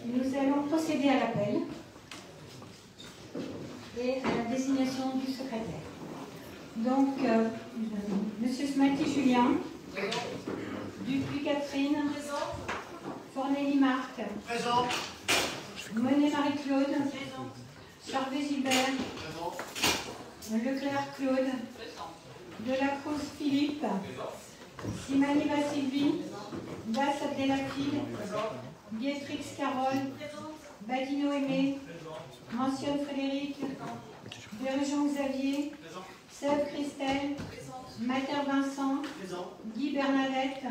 nous allons procéder à l'appel et à la désignation du secrétaire. Donc, Monsieur Smati Julien, Dupuis Catherine, Fornelli Marc, Présent. Monet Marie-Claude, Charvet Gilbert, Leclerc Claude, Delacruz Philippe, Simaniva Sylvie, Das Abdelhafid, Béatrix Carole, Badino Aimé, Mentionne Frédéric, Bergeon Xavier, Sèvres Christelle, Mater Vincent, Guy Bernadette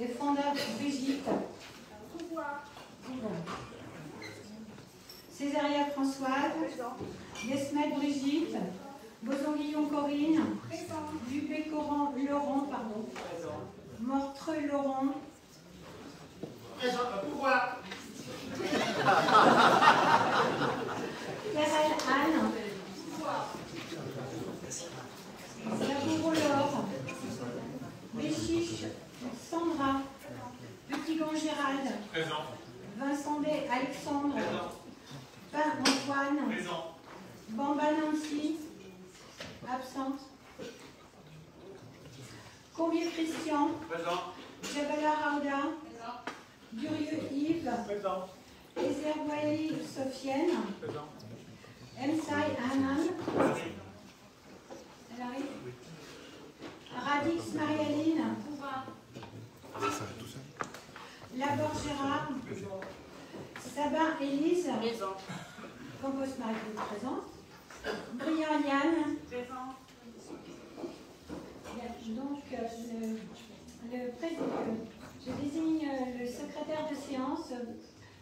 et Fonda Brigitte. Césaria Françoise, Desmet Brigitte, Boson-Guillon Corinne, Dupé Laurent, Mortreux Laurent, Présent. Pouvoir. Carrel Anne, Labourou Laure, Béchiche Sandra, Petit-Gon Gérald, Présent. Vincent Day Alexandre, Pain Antoine, Présent. Bamba Nancy, absente. Combier Christian, Présent. Jabala Raouda, Durieux Yves, Présent. Ezerwaï Sofiane, Présent. Emsai Hanan, elle arrive. Radix Marie-Aline, Laborde Gérard, Sabin Élise, Campos Marie-Claude présente, Briand Yann, donc je désigne le secrétaire de séance,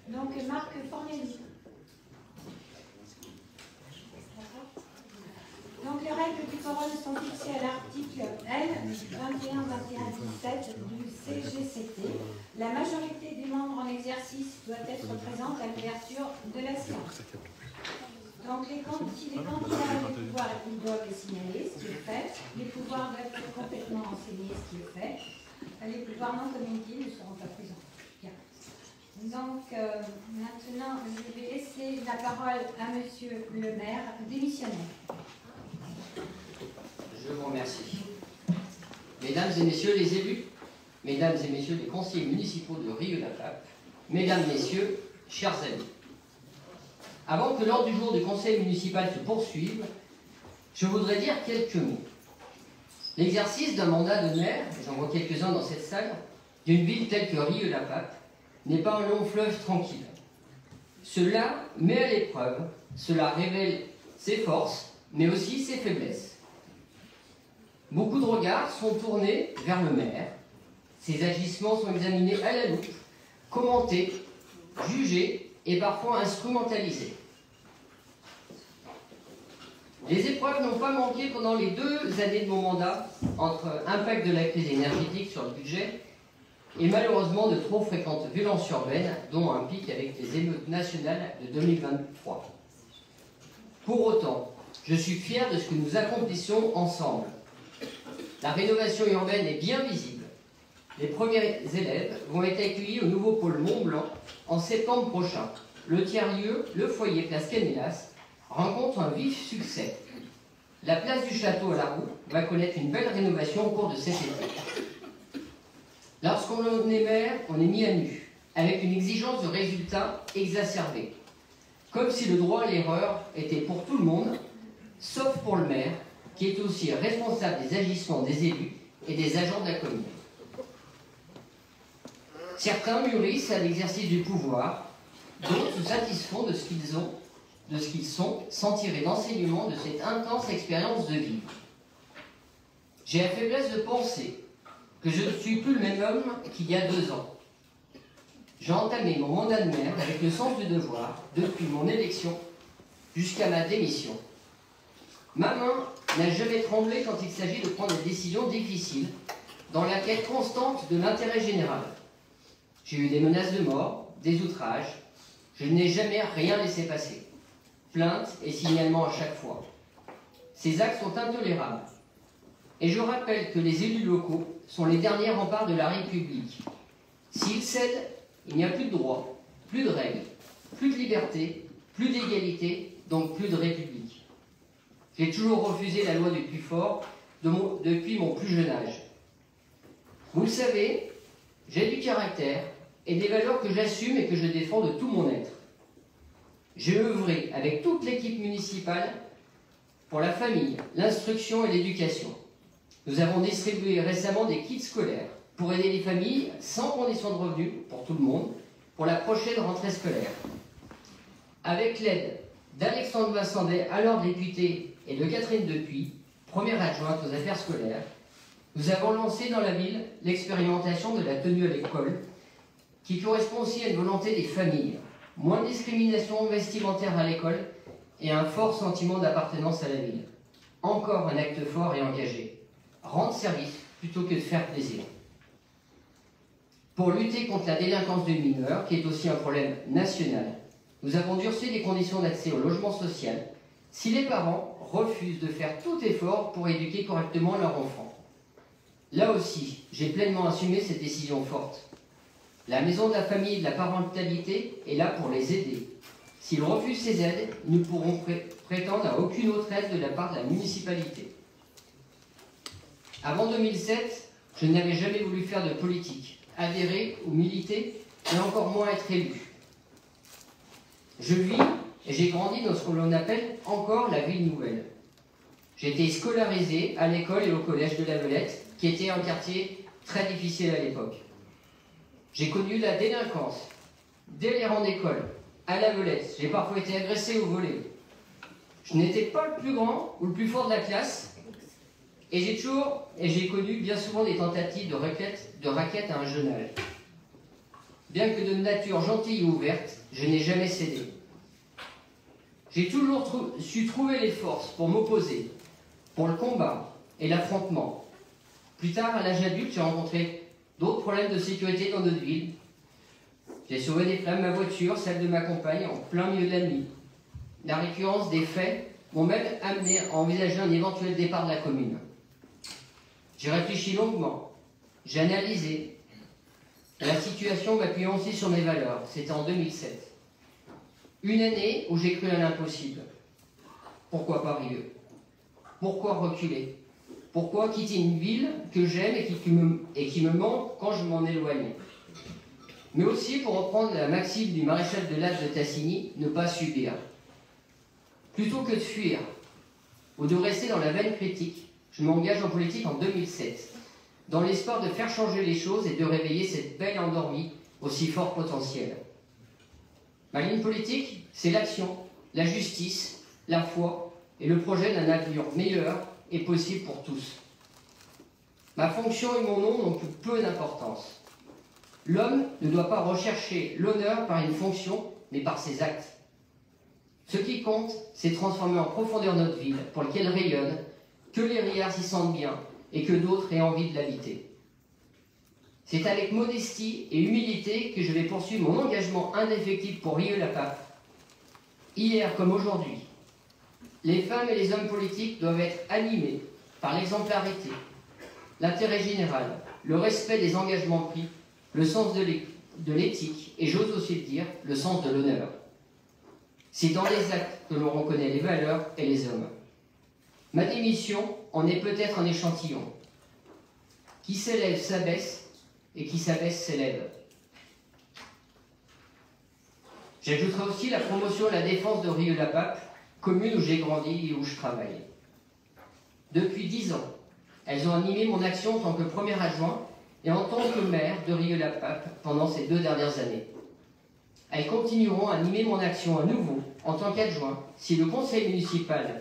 donc Marc Fornelli. Donc les règles du quorum sont fixées à l'article L 21-21-17 du CGCT. La majorité des membres en exercice doit être présente à l'ouverture de la séance. Donc si les candidats ont les pouvoirs, ils doivent les signaler, ce qui est fait. Les pouvoirs doivent être complètement renseignés, ce qui est fait. Les pouvoirs non communiqués ne seront pas présents. Bien. Donc maintenant, je vais laisser la parole à Monsieur le maire démissionnaire. Je vous remercie. Mesdames et messieurs les élus, mesdames et messieurs les conseillers municipaux de Rieux-la-Pape, mesdames, messieurs, chers amis. Avant que l'ordre du jour du conseil municipal se poursuive, je voudrais dire quelques mots. L'exercice d'un mandat de maire, j'en vois quelques-uns dans cette salle, d'une ville telle que Rieux-la-Pape, n'est pas un long fleuve tranquille. Cela met à l'épreuve, cela révèle ses forces, mais aussi ses faiblesses. Beaucoup de regards sont tournés vers le maire. Ses agissements sont examinés à la loupe, commentés, jugés et parfois instrumentalisés. Les épreuves n'ont pas manqué pendant les 2 années de mon mandat, entre impact de la crise énergétique sur le budget et malheureusement de trop fréquentes violences urbaines, dont un pic avec les émeutes nationales de 2023. Pour autant, je suis fier de ce que nous accomplissons ensemble. La rénovation urbaine est bien visible. Les premiers élèves vont être accueillis au nouveau pôle Mont-Blanc en septembre prochain. Le tiers-lieu, le foyer Place Canélas, rencontre un vif succès. La place du château à la Roue va connaître une belle rénovation au cours de cet été. Lorsqu'on est maire, on est mis à nu, avec une exigence de résultats exacerbée. Comme si le droit à l'erreur était pour tout le monde, sauf pour le maire, qui est aussi responsable des agissements des élus et des agents de la commune. Certains mûrissent à l'exercice du pouvoir, d'autres se satisfont de ce qu'ils sont, sans tirer d'enseignement de cette intense expérience de vie. J'ai la faiblesse de penser que je ne suis plus le même homme qu'il y a 2 ans. J'ai entamé mon mandat de maire avec le sens du devoir depuis mon élection jusqu'à ma démission. Ma main n'a jamais tremblé quand il s'agit de prendre des décisions difficiles dans la quête constante de l'intérêt général. J'ai eu des menaces de mort, des outrages. Je n'ai jamais rien laissé passer. Plaintes et signalements à chaque fois. Ces actes sont intolérables. Et je rappelle que les élus locaux sont les derniers remparts de la République. S'ils cèdent, il n'y a plus de droits, plus de règles, plus de liberté, plus d'égalité, donc plus de république. J'ai toujours refusé la loi du plus fort depuis mon plus jeune âge. Vous le savez, j'ai du caractère et des valeurs que j'assume et que je défends de tout mon être. J'ai œuvré avec toute l'équipe municipale pour la famille, l'instruction et l'éducation. Nous avons distribué récemment des kits scolaires pour aider les familles sans condition de revenus, pour tout le monde, pour la prochaine rentrée scolaire. Avec l'aide d'Alexandre Vassandet, alors député, et de Catherine Depuis, première adjointe aux affaires scolaires, nous avons lancé dans la ville l'expérimentation de la tenue à l'école, qui correspond aussi à une volonté des familles. Moins de discrimination vestimentaire à l'école et un fort sentiment d'appartenance à la ville. Encore un acte fort et engagé. Rendre service plutôt que de faire plaisir. Pour lutter contre la délinquance des mineurs, qui est aussi un problème national, nous avons durci les conditions d'accès au logement social si les parents refusent de faire tout effort pour éduquer correctement leur enfant. Là aussi, j'ai pleinement assumé cette décision forte. La maison de la famille et de la parentalité est là pour les aider. S'ils refusent ces aides, nous pourrons prétendre à aucune autre aide de la part de la municipalité. Avant 2007, je n'avais jamais voulu faire de politique, adhérer ou militer, et encore moins être élu. Je vis et j'ai grandi dans ce que l'on appelle encore la ville nouvelle. J'ai été scolarisé à l'école et au collège de La Velette, qui était un quartier très difficile à l'époque. J'ai connu la délinquance, dès les rangs d'école, à La Velette. J'ai parfois été agressé ou volé. Je n'étais pas le plus grand ou le plus fort de la classe, et j'ai connu bien souvent des tentatives de raquettes à un jeune âge. Bien que de nature gentille et ouverte, je n'ai jamais cédé. J'ai toujours su trouver les forces pour m'opposer, pour le combat et l'affrontement. Plus tard, à l'âge adulte, j'ai rencontré d'autres problèmes de sécurité dans notre ville. J'ai sauvé des flammes ma voiture, celle de ma compagne, en plein milieu de la nuit. La récurrence des faits m'ont même amené à envisager un éventuel départ de la commune. J'ai réfléchi longuement, j'ai analysé la situation m'appuyant aussi sur mes valeurs. C'était en 2007. Une année où j'ai cru à l'impossible. Pourquoi pas Rieux? Pourquoi reculer? Pourquoi quitter une ville que j'aime et qui me manque quand je m'en éloigne? Mais aussi, pour reprendre la maxime du maréchal de Latte de Tassigny, ne pas subir. Plutôt que de fuir ou de rester dans la veine critique, je m'engage en politique en 2007, dans l'espoir de faire changer les choses et de réveiller cette belle endormie au si fort potentiel. Ma ligne politique, c'est l'action, la justice, la foi et le projet d'un avenir meilleur et possible pour tous. Ma fonction et mon nom n'ont que peu d'importance. L'homme ne doit pas rechercher l'honneur par une fonction, mais par ses actes. Ce qui compte, c'est transformer en profondeur notre ville, pour laquelle rayonne, que les Riards s'y sentent bien et que d'autres aient envie de l'habiter. C'est avec modestie et humilité que je vais poursuivre mon engagement indéfectible pour Rieux-la-Pape. Hier comme aujourd'hui, les femmes et les hommes politiques doivent être animés par l'exemplarité, l'intérêt général, le respect des engagements pris, le sens de l'éthique et, j'ose aussi le dire, le sens de l'honneur. C'est dans les actes que l'on reconnaît les valeurs et les hommes. Ma démission en est peut-être un échantillon. Qui s'élève s'abaisse et qui s'abaisse s'élève. J'ajouterai aussi la promotion et la défense de Rieux-la-Pape, commune où j'ai grandi et où je travaille. Depuis 10 ans, elles ont animé mon action en tant que premier adjoint et en tant que maire de Rieux-la-Pape pendant ces 2 dernières années. Elles continueront à animer mon action à nouveau en tant qu'adjoint si le conseil municipal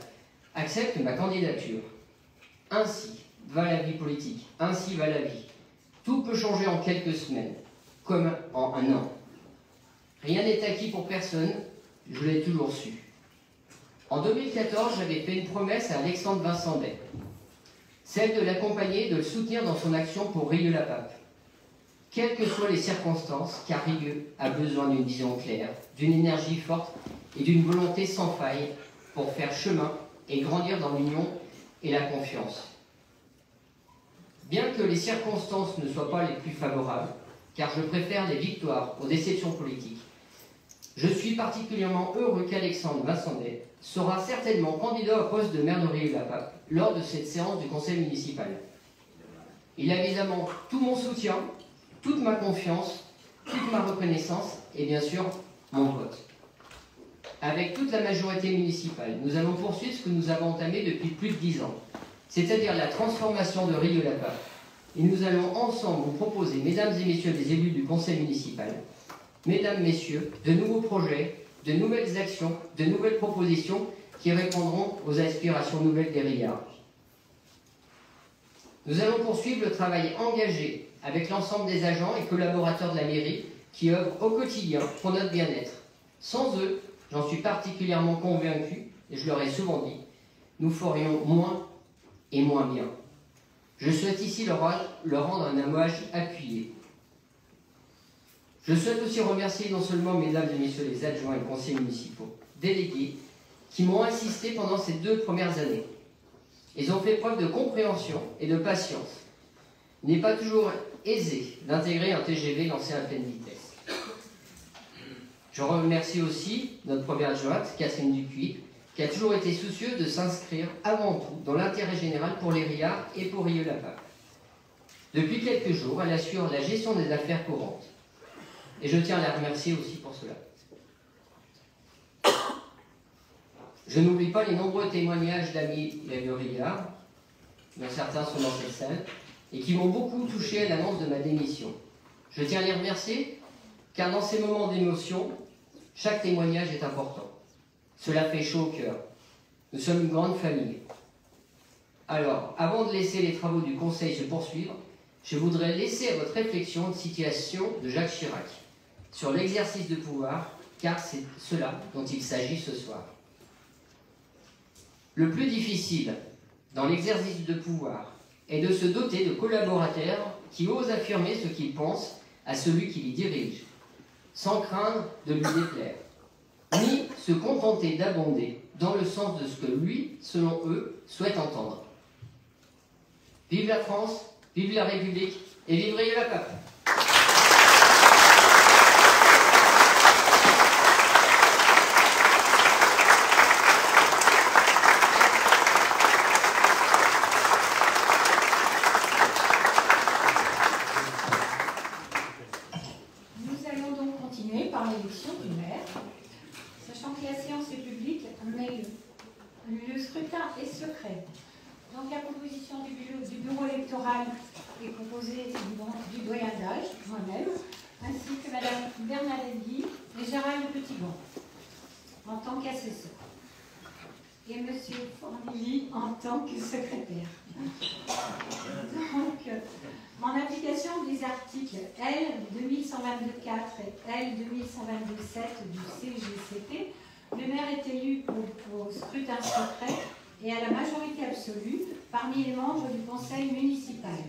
accepte ma candidature. Ainsi va la vie politique, ainsi va la vie. Tout peut changer en quelques semaines, comme en un an. Rien n'est acquis pour personne, je l'ai toujours su. En 2014, j'avais fait une promesse à Alexandre Vassandet, celle de l'accompagner et de le soutenir dans son action pour Rieux-la-Pape. Quelles que soient les circonstances, car Rieux a besoin d'une vision claire, d'une énergie forte et d'une volonté sans faille pour faire chemin et grandir dans l'union et la confiance. Bien que les circonstances ne soient pas les plus favorables, car je préfère les victoires aux déceptions politiques. Je suis particulièrement heureux qu'Alexandre Massandet sera certainement candidat au poste de maire de Rieux-la-Pape lors de cette séance du conseil municipal. Il a évidemment tout mon soutien, toute ma confiance, toute ma reconnaissance et bien sûr mon vote. Avec toute la majorité municipale, nous allons poursuivre ce que nous avons entamé depuis plus de 10 ans, c'est-à-dire la transformation de Rieux-la-Pape. Et nous allons ensemble vous proposer, mesdames et messieurs les élus du conseil municipal, mesdames, messieurs, de nouveaux projets, de nouvelles actions, de nouvelles propositions qui répondront aux aspirations nouvelles des Riards. Nous allons poursuivre le travail engagé avec l'ensemble des agents et collaborateurs de la mairie qui œuvrent au quotidien pour notre bien-être. Sans eux, j'en suis particulièrement convaincu, et je leur ai souvent dit, nous ferions moins et moins bien. Je souhaite ici leur rendre un hommage appuyé. Je souhaite aussi remercier non seulement mesdames et messieurs les adjoints et conseillers municipaux, délégués, qui m'ont assisté pendant ces 2 premières années. Ils ont fait preuve de compréhension et de patience. Il n'est pas toujours aisé d'intégrer un TGV lancé à pleine vitesse. Je remercie aussi notre première adjointe, Catherine Dupuis, qui a toujours été soucieuse de s'inscrire avant tout dans l'intérêt général pour les Riards et pour Rieux-la-Pape. Depuis quelques jours, elle assure la gestion des affaires courantes. Et je tiens à la remercier aussi pour cela. Je n'oublie pas les nombreux témoignages d'amis de Riards, dont certains sont dans cette salle, et qui m'ont beaucoup touché à l'annonce de ma démission. Je tiens à les remercier, car dans ces moments d'émotion, chaque témoignage est important. Cela fait chaud au cœur. Nous sommes une grande famille. Alors, avant de laisser les travaux du Conseil se poursuivre, je voudrais laisser à votre réflexion une citation de Jacques Chirac sur l'exercice de pouvoir, car c'est cela dont il s'agit ce soir. Le plus difficile dans l'exercice de pouvoir est de se doter de collaborateurs qui osent affirmer ce qu'ils pensent à celui qui les dirige, sans craindre de lui déplaire, ni se contenter d'abonder dans le sens de ce que lui, selon eux, souhaite entendre. Vive la France, vive la République et vive Rieux-la-Pape! Nous allons donc continuer par l'élection du maire. Sachant que la séance est publique, mais le scrutin est secret. Donc la composition du bureau électoral est composée du doyen d'âge, moi-même, ainsi que Mme Bernadette Guy et Gérald Petitbon, en tant qu'assesseur, et M. Fornilly en tant que secrétaire. Donc, en application des articles L 2122-4 et L 2122-7 du CGCT, le maire est élu au scrutin secret et à la majorité absolue parmi les membres du conseil municipal.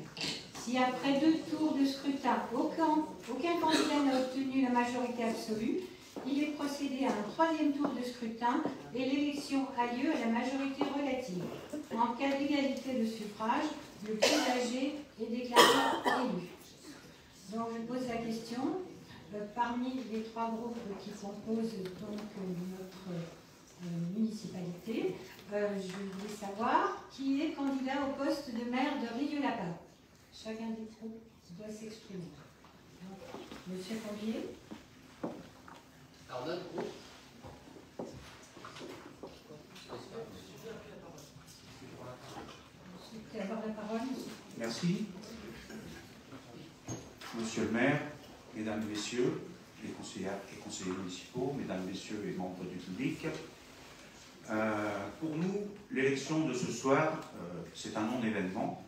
Si après 2 tours de scrutin, aucun candidat n'a obtenu la majorité absolue, il est procédé à un 3e tour de scrutin et l'élection a lieu à la majorité relative. En cas d'égalité de suffrage, le plus âgé est déclaré élu. Donc je pose la question, parmi les 3 groupes qui composent donc notre municipalité, je voulais savoir qui est candidat au poste de maire de Rieux-la-Pape. Chacun des groupes doit s'exprimer. Monsieur Cambier. Alors notre groupe. Vous souhaitez avoir la parole, monsieur. Merci. Monsieur le maire, mesdames, messieurs, les conseillères et conseillers municipaux, mesdames, messieurs les membres du public, pour nous, l'élection de ce soir, c'est un non-événement.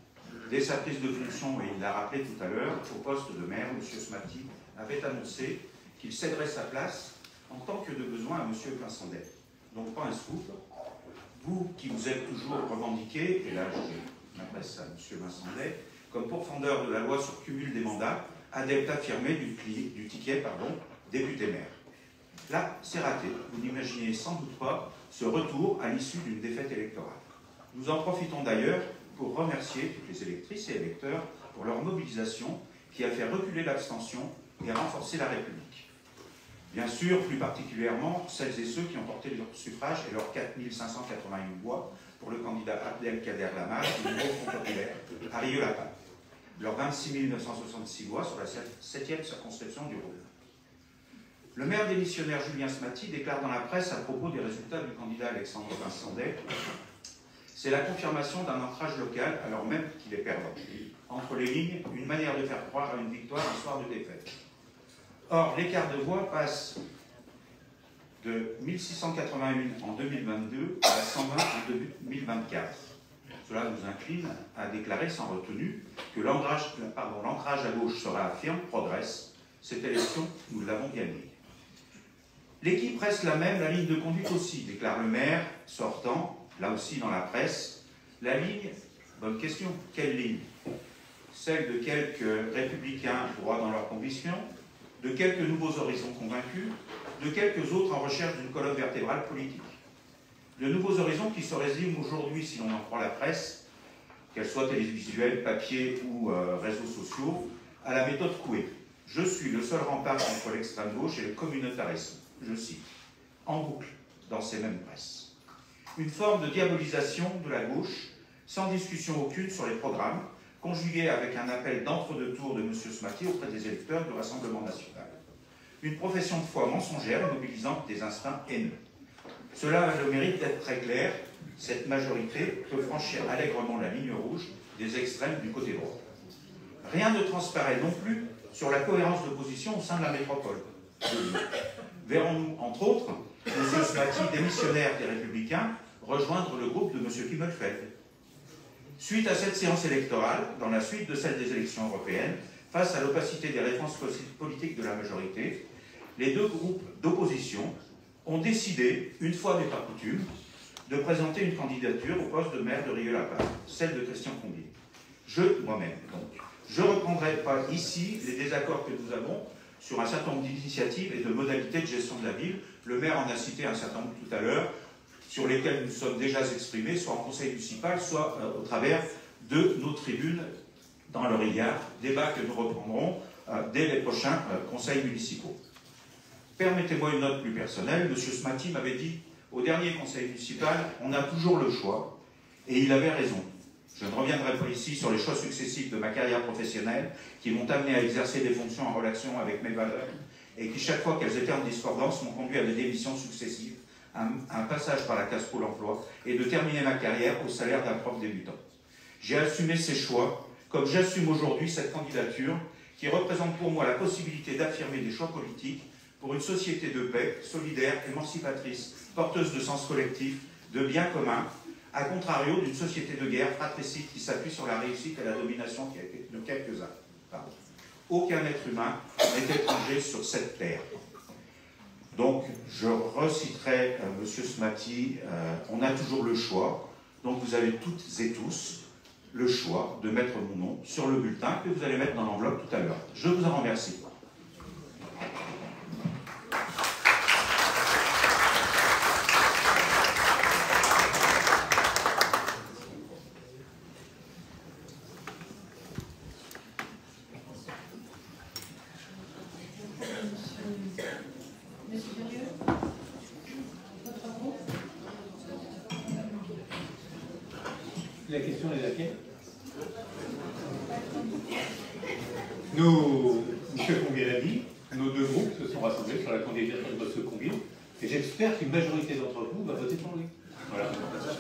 Dès sa prise de fonction, et il l'a rappelé tout à l'heure, au poste de maire, M. Smati avait annoncé qu'il céderait sa place en tant que de besoin à M. Massandet. Donc pas un scoop. Vous qui vous êtes toujours revendiqué, et là je m'adresse à M. Massandet, comme pourfendeur de la loi sur cumul des mandats, adepte affirmé du ticket député-maire. Là, c'est raté. Vous n'imaginez sans doute pas ce retour à l'issue d'une défaite électorale. Nous en profitons d'ailleurs pour remercier toutes les électrices et électeurs pour leur mobilisation qui a fait reculer l'abstention et renforcer la République. Bien sûr, plus particulièrement, celles et ceux qui ont porté leur suffrage et leurs 4581 voix pour le candidat Abdelkader Lamar du nouveau Front populaire à Rieux-la-Pape, leurs 26 966 voix sur la 7e circonscription du Rhône. Le maire démissionnaire Julien Smaty déclare dans la presse à propos des résultats du candidat Alexandre Vincendet: c'est la confirmation d'un ancrage local alors même qu'il est perdant. Entre les lignes, une manière de faire croire à une victoire un soir de défaite. Or, l'écart de voix passe de 1681 en 2022 à 120 en 2024. Cela nous incline à déclarer sans retenue que l'ancrage à gauche sera affirme, progresse. Cette élection, nous l'avons gagnée. L'équipe reste la même, la ligne de conduite aussi, déclare le maire sortant, là aussi dans la presse. La ligne, bonne question, quelle ligne? Celle de quelques républicains droits dans leurs convictions, de quelques nouveaux horizons convaincus, de quelques autres en recherche d'une colonne vertébrale politique. De nouveaux horizons qui se résument aujourd'hui, si l'on en croit la presse, qu'elle soit télévisuelle, papier ou réseaux sociaux, à la méthode Coué. Je suis le seul rempart contre l'extrême gauche et le communautarisme. Je cite, en boucle, dans ces mêmes presses. Une forme de diabolisation de la gauche, sans discussion aucune sur les programmes, conjuguée avec un appel d'entre-deux tours de M. Smaty auprès des électeurs du Rassemblement national. Une profession de foi mensongère mobilisant des instincts haineux. Cela a le mérite d'être très clair. Cette majorité peut franchir allègrement la ligne rouge des extrêmes du côté droit. Rien ne transparaît non plus sur la cohérence de position au sein de la métropole. Verrons-nous, entre autres, M. Smaty, démissionnaire des Républicains, rejoindre le groupe de M. Kimmelfeld. Suite à cette séance électorale, dans la suite de celle des élections européennes, face à l'opacité des réponses politiques de la majorité, les deux groupes d'opposition ont décidé, une fois n'est pas coutume, de présenter une candidature au poste de maire de Rieux-la-Pape, celle de Christian Combier. Moi-même, donc. Je ne reprendrai pas ici les désaccords que nous avons sur un certain nombre d'initiatives et de modalités de gestion de la ville. Le maire en a cité un certain nombre tout à l'heure, sur lesquels nous sommes déjà exprimés, soit en conseil municipal, soit au travers de nos tribunes dans le Riyad, débat que nous reprendrons dès les prochains conseils municipaux. Permettez-moi une note plus personnelle. M. Smaty m'avait dit, au dernier conseil municipal, on a toujours le choix, et il avait raison. Je ne reviendrai pas ici sur les choix successifs de ma carrière professionnelle qui m'ont amené à exercer des fonctions en relation avec mes valeurs et qui, chaque fois qu'elles étaient en discordance, m'ont conduit à des démissions successives, un passage par la case Pôle emploi et de terminer ma carrière au salaire d'un prof débutant. J'ai assumé ces choix, comme j'assume aujourd'hui cette candidature qui représente pour moi la possibilité d'affirmer des choix politiques pour une société de paix, solidaire, émancipatrice, porteuse de sens collectif, de bien commun, à contrario d'une société de guerre fratricide qui s'appuie sur la réussite et la domination de quelques-uns. Aucun être humain n'est étranger sur cette terre. Donc, je reciterai M. Smaty, on a toujours le choix, donc vous avez toutes et tous le choix de mettre mon nom sur le bulletin que vous allez mettre dans l'enveloppe tout à l'heure. Je vous en remercie. La question est laquelle? Nous, M. Combier l'a dit, nos deux groupes se sont rassemblés sur la candidature de M. Combier, et j'espère qu'une majorité d'entre vous va voter pour lui. Voilà.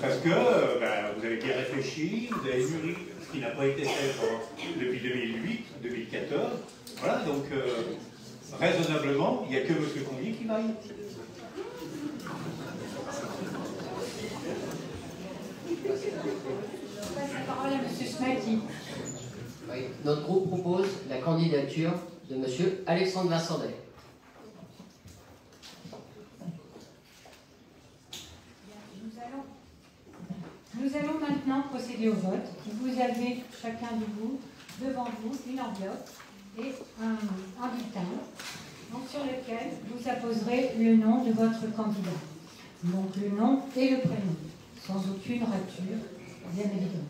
Parce que vous avez bien réfléchi, vous avez mûri ce qui n'a pas été fait depuis 2008, 2014. Voilà, donc raisonnablement, il n'y a que M. Combier qui vaille. Je passe la parole à M. Smaty. Oui, notre groupe propose la candidature de M. Alexandre Vincendet. Nous allons maintenant procéder au vote. Vous avez chacun de vous, devant vous, une enveloppe et un bulletin, donc, sur lequel vous apposerez le nom de votre candidat. Donc le nom et le prénom, sans aucune rature, bien évidemment.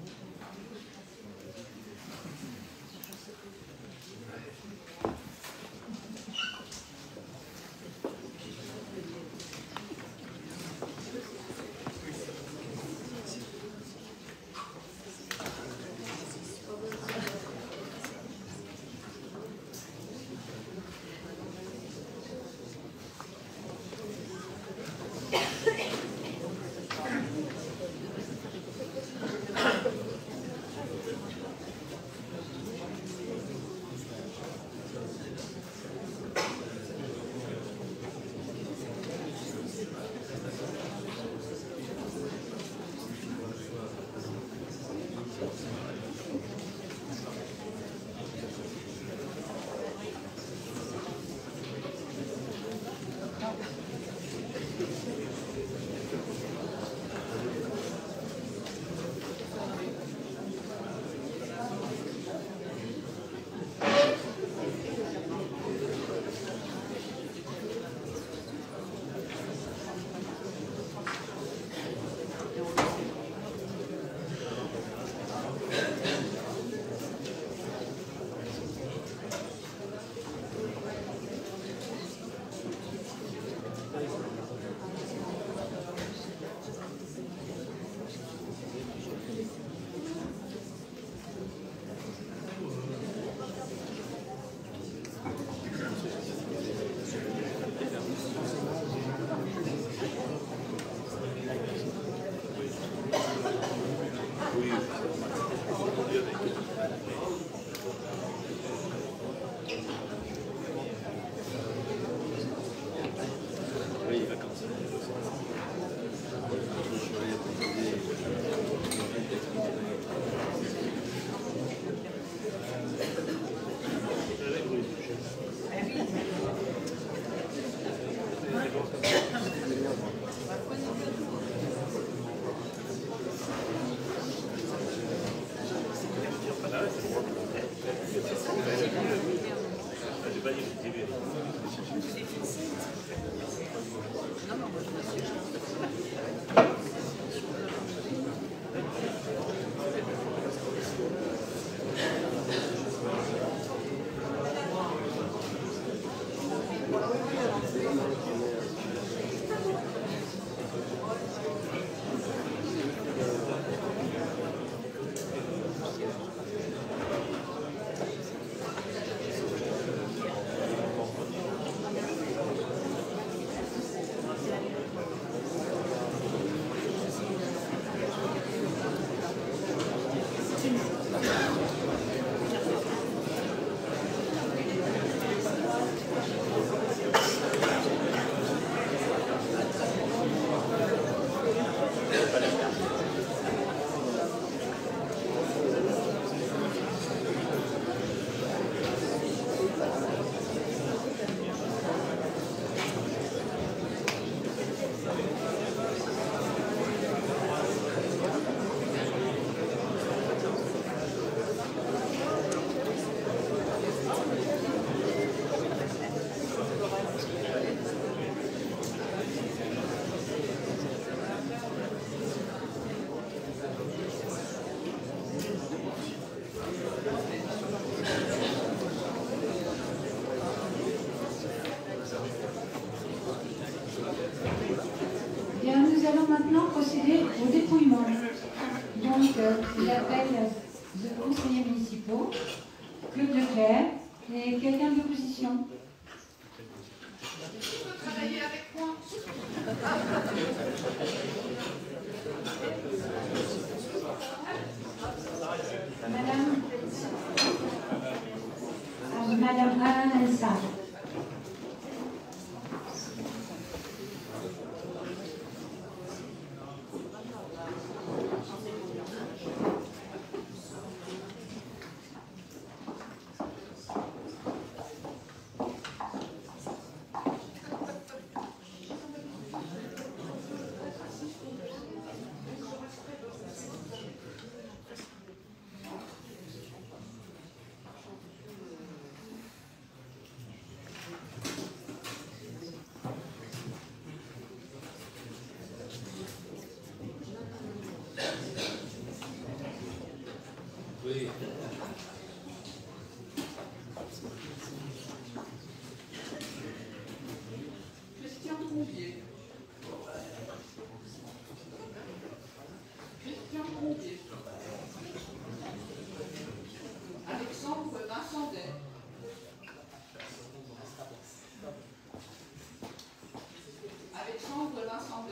Nous allons maintenant procéder au dépouillement. Donc, j'appelle les conseillers municipaux, Claude Leclerc, et quelqu'un de l'opposition. Travailler avec moi. Madame Alain Sarr. Christian Combier. Christian Combier. Alexandre Vincendet. Alexandre Vincendet.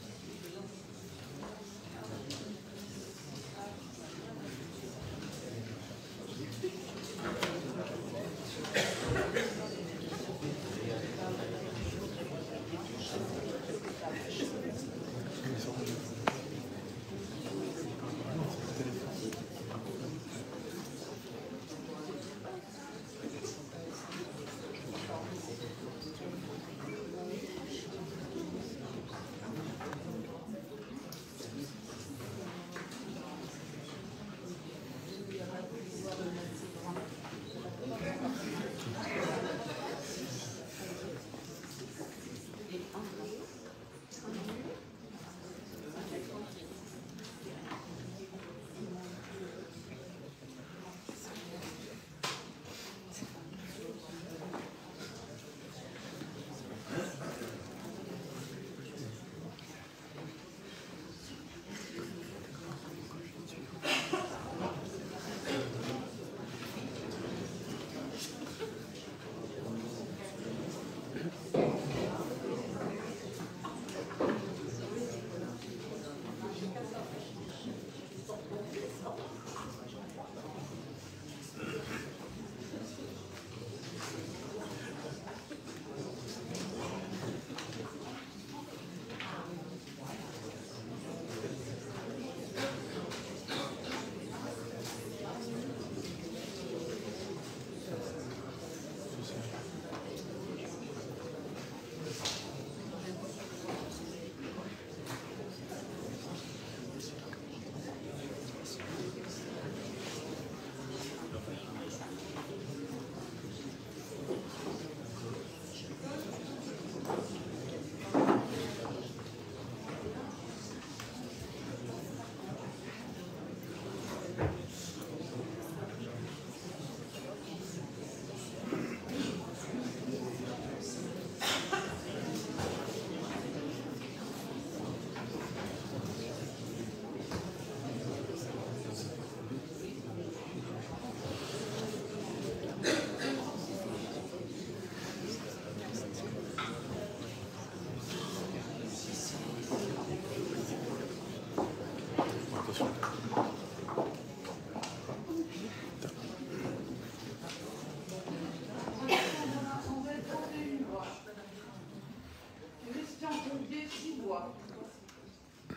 voix.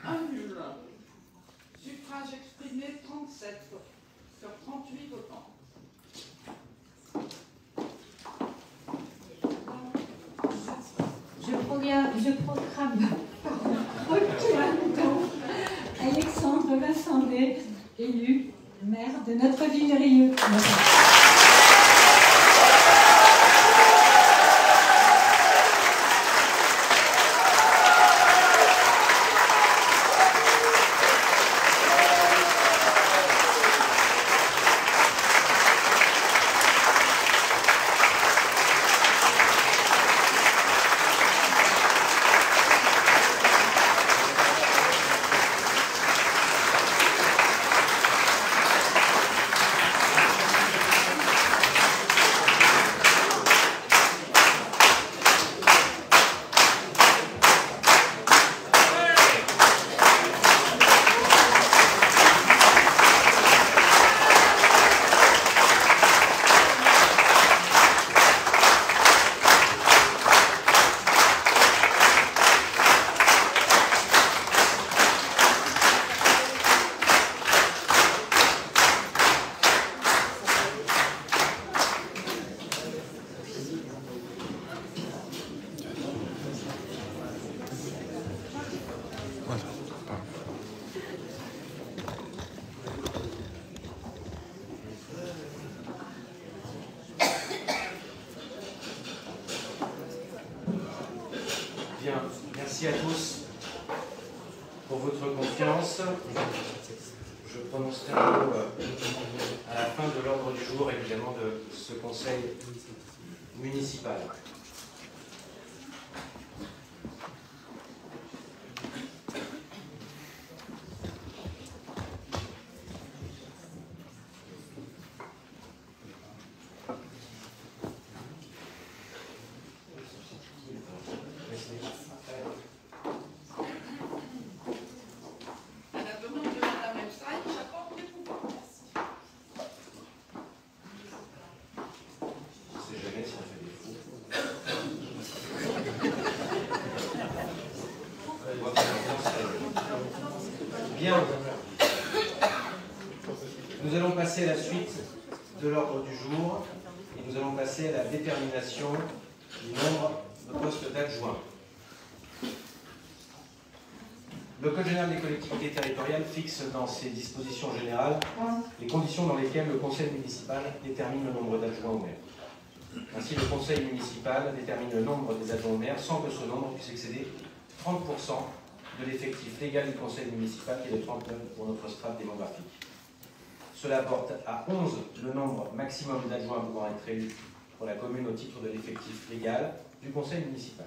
Un nul. Suffrage exprimé 37 sur 38 votants. Je proclame donc Alexandre Vassandet, élu maire de notre ville de Rieux. Bien, merci à tous pour votre confiance. Je prononcerai un mot à la fin de l'ordre du jour, évidemment, de ce conseil municipal. Bien. Nous allons passer à la suite de l'ordre du jour et nous allons passer à la détermination du nombre de postes d'adjoints. Le Code général des collectivités territoriales fixe dans ses dispositions générales les conditions dans lesquelles le conseil municipal détermine le nombre d'adjoints au maire. Ainsi, le conseil municipal détermine le nombre des adjoints au maire sans que ce nombre puisse excéder 30% de l'effectif légal du conseil municipal qui est de 39 pour notre strate démographique. Cela porte à 11 le nombre maximum d'adjoints pouvant être élus pour la commune au titre de l'effectif légal du conseil municipal.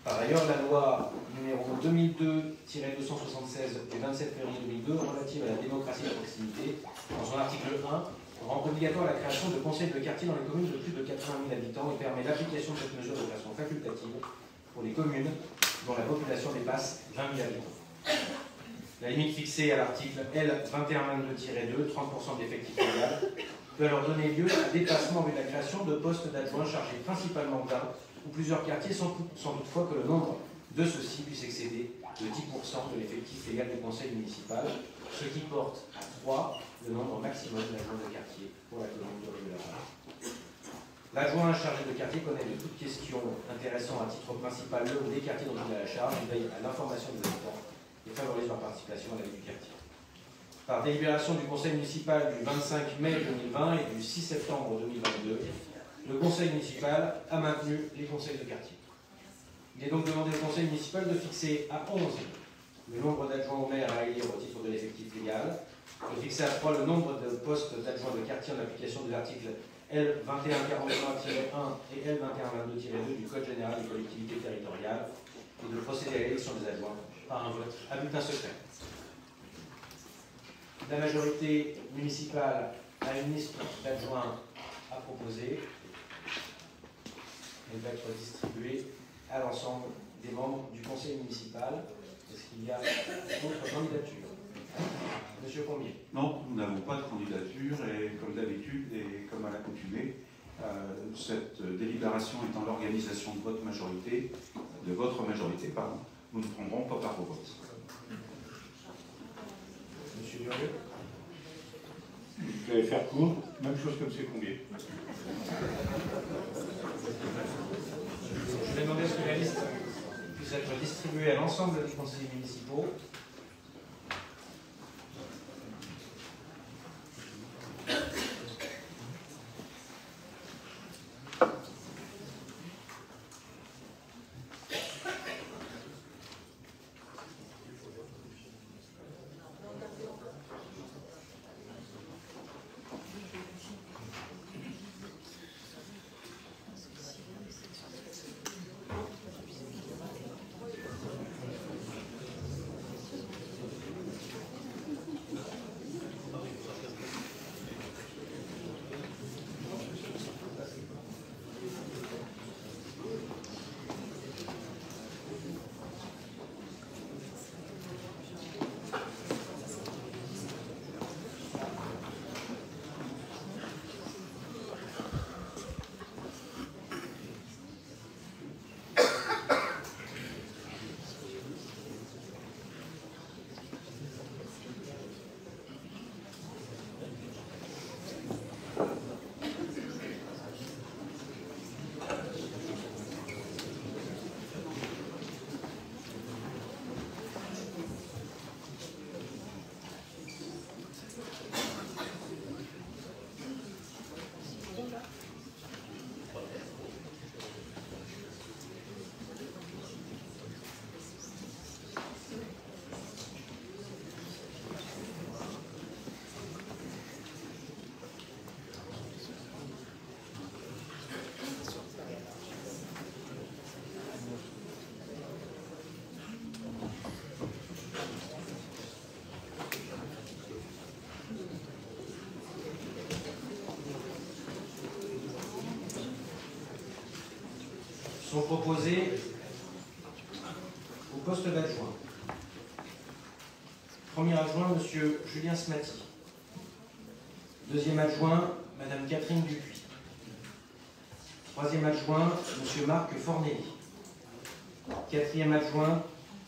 Par ailleurs, la loi numéro 2002-276 du 27 février 2002 relative à la démocratie de proximité, dans son article 1, rend obligatoire la création de conseils de quartier dans les communes de plus de 80 000 habitants et permet l'application de cette mesure de façon facultative pour les communes dont la population dépasse 20 000 habitants. La limite fixée à l'article L2122-2, 30% de l'effectif légal, peut alors donner lieu à dépassement avec la création de postes d'adjoints chargés principalement d'un ou plusieurs quartiers, sans toutefois que le nombre de ceux-ci puisse excéder de 10% de l'effectif légal du conseil municipal, ce qui porte à 3 le nombre maximum d'adjoints de quartier pour la commune de Rieux-la-Paix. L'adjoint chargé de quartier connaît de toutes questions intéressant à titre principal le ou les quartiers dont il a la charge, il veille à l'information des habitants et favorise leur participation à la vie du quartier. Par délibération du conseil municipal du 25 mai 2020 et du 6 septembre 2022, le conseil municipal a maintenu les conseils de quartier. Il est donc demandé au conseil municipal de fixer à 11 le nombre d'adjoints au maire à élire au titre de l'effectif légal, de fixer à 3 le nombre de postes d'adjoints de quartier en application des articles L2143-1 et L2122-2 du Code général des collectivités territoriales et de procéder à l'élection des adjoints par un vote à bulletin secret. La majorité municipale a une liste d'adjoints à proposer. Elle va être distribuée à l'ensemble des membres du conseil municipal. Est-ce qu'il y a d'autres candidatures? Monsieur Combier. Non, nous n'avons pas de candidature et comme d'habitude et comme à l'accoutumée, cette délibération étant l'organisation de votre majorité, nous ne prendrons pas part au vote. Monsieur Durieux. Je vais faire court, même chose que M. Combier. Je vais demander à ce que la liste puisse être distribuée à l'ensemble des conseillers municipaux. Sont proposés au poste d'adjoint. Premier adjoint, M. Julien Smati. Deuxième adjoint, Mme Catherine Dupuis. Troisième adjoint, M. Marc Fornelli. Quatrième adjoint,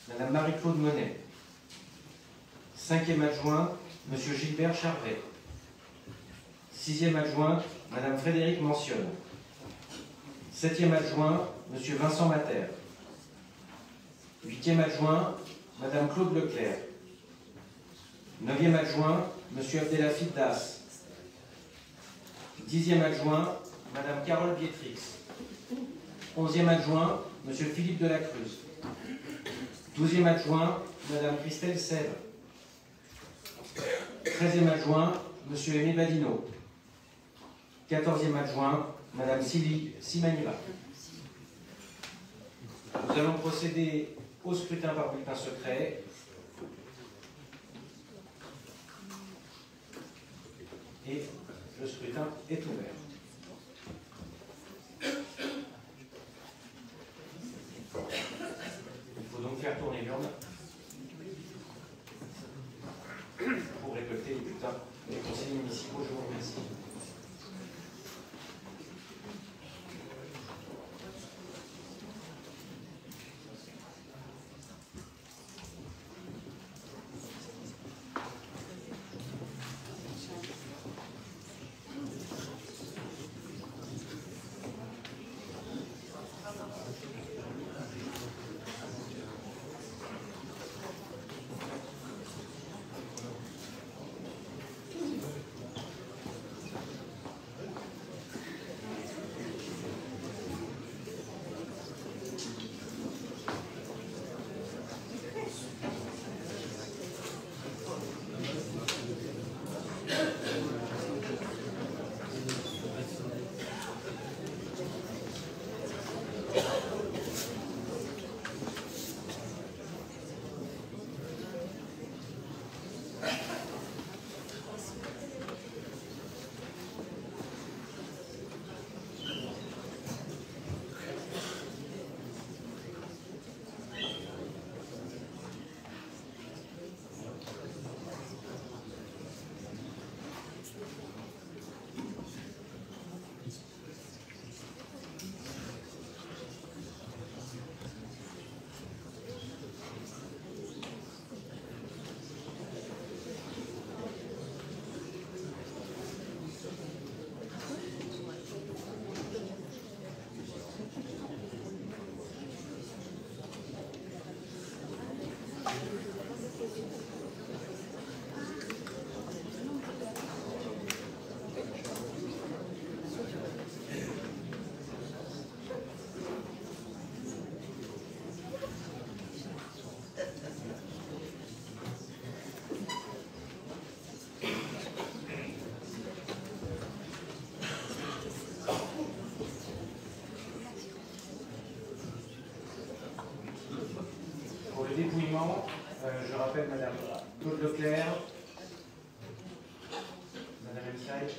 Mme Marie-Claude Monet. Cinquième adjoint, M. Gilbert Charvet. Sixième adjoint, Mme Frédérique Mentionne. Septième adjoint, M. Vincent Mater. Huitième adjoint, Mme Claude Leclerc. Neuvième adjoint, M. Abdelhafid Das. Dixième adjoint, Mme Carole Pietrix. Onzième adjoint, M. Philippe Delacruz. Douzième adjoint, Mme Christelle Sèvres. 13e adjoint, M. Aimé Badino. 14e adjoint, Mme Sylvie Simanira. Nous allons procéder au scrutin par bulletin secret. Et le scrutin est ouvert. Il faut donc faire tourner l'urne pour récolter les bulletins des conseillers municipaux. Je vous remercie. amendement. Je rappelle Madame Claude Leclerc, Madame Elsaï.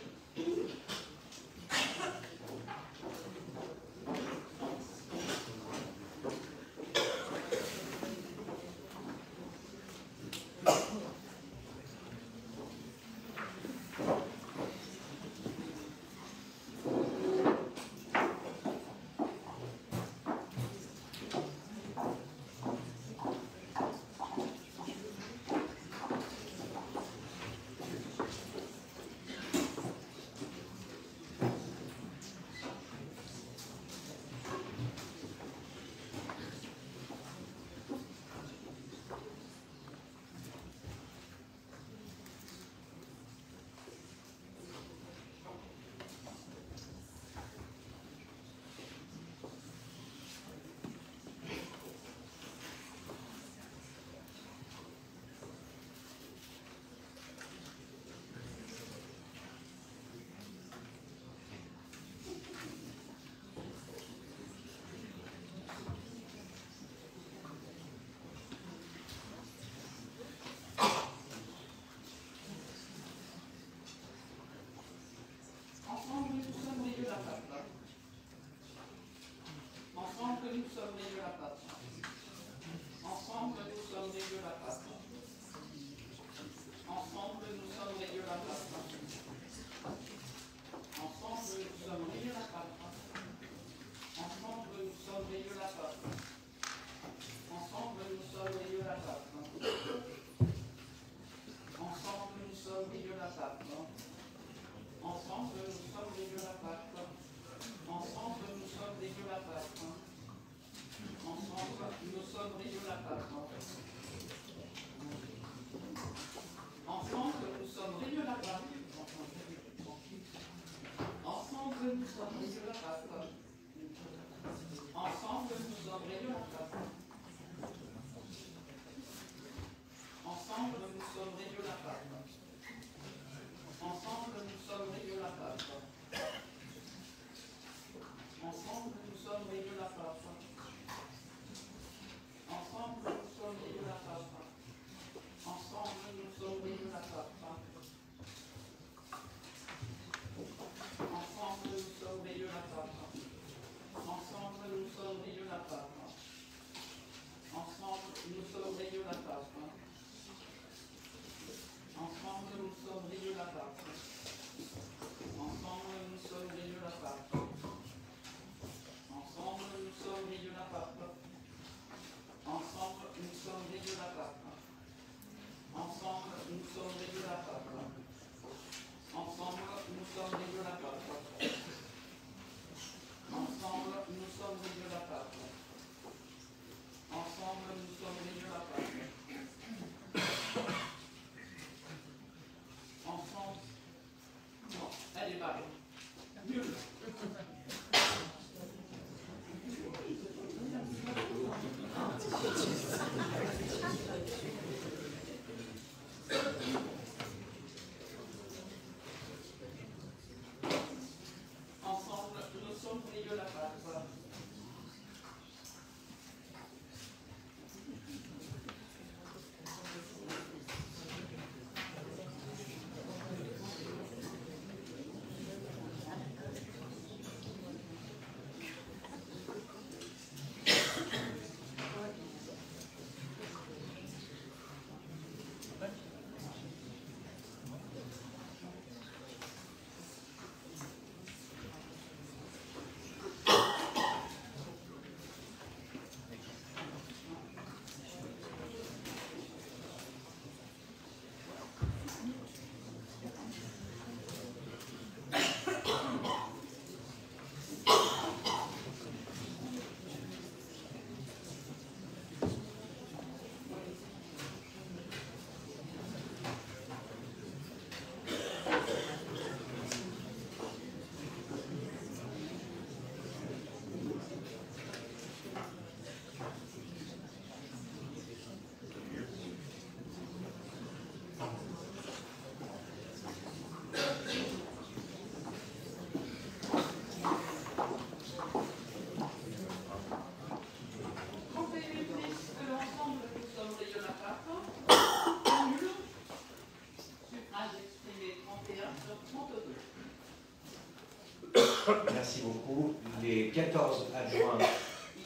Merci beaucoup. Les 14 adjoints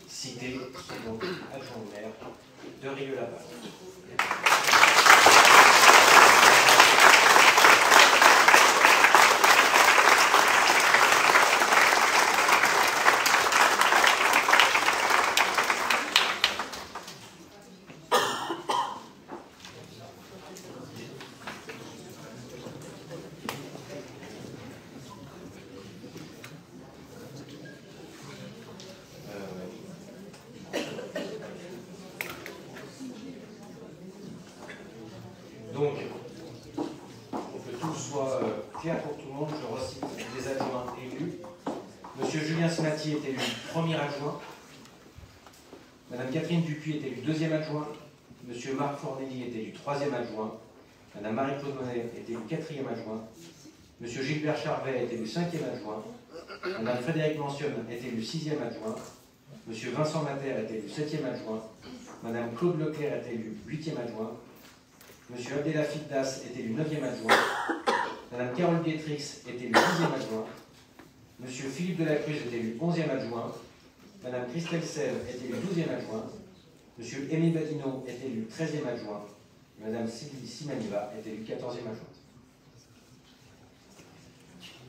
cités sont donc adjoints au maire de Rieux-la-Pape. Donc, pour que tout soit clair pour tout le monde, je recite les adjoints élus. Monsieur Julien Smati est élu premier adjoint. Madame Catherine Dupuis est élue deuxième adjoint. Monsieur Marc Fornelli est élu troisième adjoint. Madame Marie-Claude Monet est élue quatrième adjoint. Monsieur Gilbert Charvet est élu cinquième adjoint. Madame Frédéric Mentionne est élu sixième adjoint. Monsieur Vincent Mater est élu septième adjoint. Madame Claude Leclerc est élu huitième adjoint. Monsieur Abdelafid Das est élu 9e adjoint. Madame Carole Bietrix est élue 10e adjoint. Monsieur Philippe Delacruz est élu 11e adjoint. Madame Christelle Sèvres est élue 12e adjoint. Monsieur Émile Badino est élu 13e adjoint. Madame Sylvie Simaniva est élue 14e adjointe.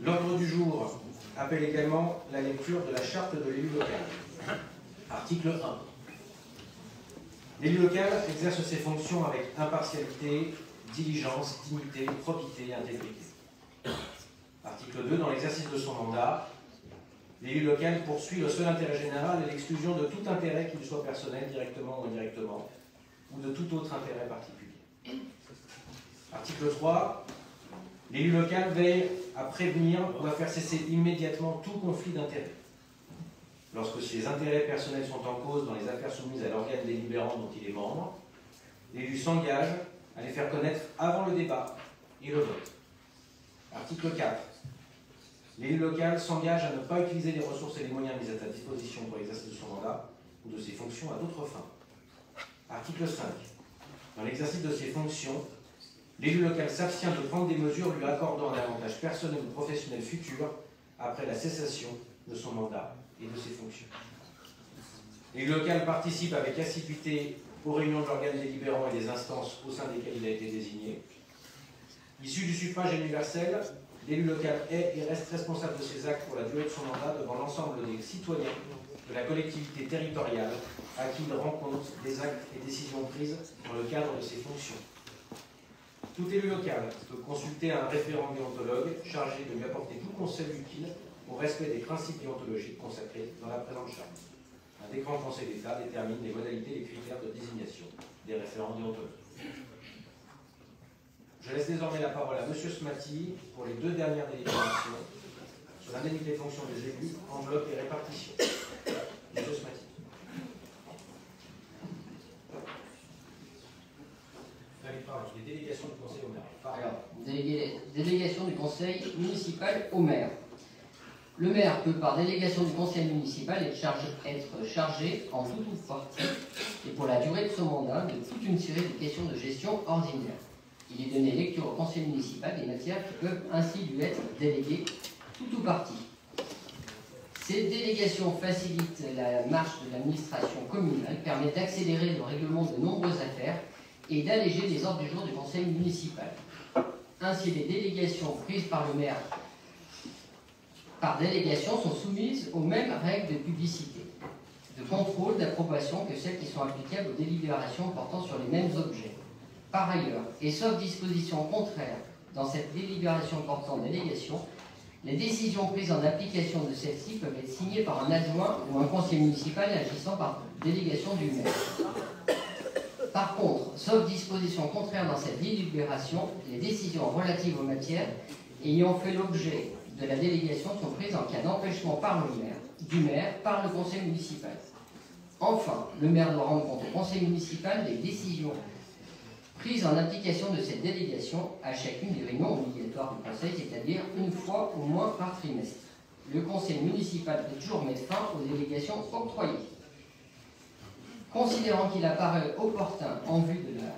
L'ordre du jour appelle également la lecture de la charte de l'élu local. Article 1. L'élu local exerce ses fonctions avec impartialité, diligence, dignité, probité et intégrité. Article 2. Dans l'exercice de son mandat, l'élu local poursuit le seul intérêt général et l'exclusion de tout intérêt, qu'il soit personnel, directement ou indirectement, ou de tout autre intérêt particulier. Article 3. L'élu local veille à prévenir ou à faire cesser immédiatement tout conflit d'intérêts. Lorsque ses intérêts personnels sont en cause dans les affaires soumises à l'organe délibérant dont il est membre, l'élu s'engage à les faire connaître avant le débat et le vote. Article 4. L'élu local s'engage à ne pas utiliser les ressources et les moyens mis à sa disposition pour l'exercice de son mandat ou de ses fonctions à d'autres fins. Article 5. Dans l'exercice de ses fonctions, l'élu local s'abstient de prendre des mesures lui accordant un avantage personnel ou professionnel futur après la cessation de son mandat et de ses fonctions. L'élu local participe avec assiduité aux réunions de l'organe délibérant et des instances au sein desquelles il a été désigné. Issu du suffrage universel, l'élu local est et reste responsable de ses actes pour la durée de son mandat devant l'ensemble des citoyens de la collectivité territoriale à qui il rend compte des actes et décisions prises dans le cadre de ses fonctions. Tout élu local peut consulter un référent déontologue chargé de lui apporter tout conseil utile au respect des principes déontologiques consacrés dans la présente charte. Un décret en Conseil d'État détermine les modalités et les critères de désignation des référents déontologues. Je laisse désormais la parole à M. Smati pour les deux dernières délibérations sur l'indemnité de fonction des élus, enveloppe et répartition. M. Smati. Les délégations du Conseil au maire. Alors, délégation du Conseil municipal au maire. Le maire peut, par délégation du conseil municipal, être chargé, en tout ou partie, et pour la durée de son mandat, de toute une série de questions de gestion ordinaire. Il est donné lecture au conseil municipal des matières qui peuvent ainsi lui être déléguées, tout ou partie. Ces délégations facilitent la marche de l'administration communale, permettent d'accélérer le règlement de nombreuses affaires et d'alléger les ordres du jour du conseil municipal. Ainsi, les délégations prises par le maire par délégation sont soumises aux mêmes règles de publicité, de contrôle, d'approbation que celles qui sont applicables aux délibérations portant sur les mêmes objets. Par ailleurs, et sauf disposition contraire dans cette délibération portant délégation, les décisions prises en application de celle-ci peuvent être signées par un adjoint ou un conseiller municipal agissant par délégation du maire. Par contre, sauf disposition contraire dans cette délibération, les décisions relatives aux matières ayant fait l'objet de la délégation sont prises en cas d'empêchement par le maire, du maire, par le conseil municipal. Enfin, le maire doit rendre compte au conseil municipal des décisions prises en application de cette délégation à chacune des réunions obligatoires du conseil, c'est-à-dire une fois au moins par trimestre. Le conseil municipal peut toujours mettre fin aux délégations octroyées. Considérant qu'il apparaît opportun, en vue de la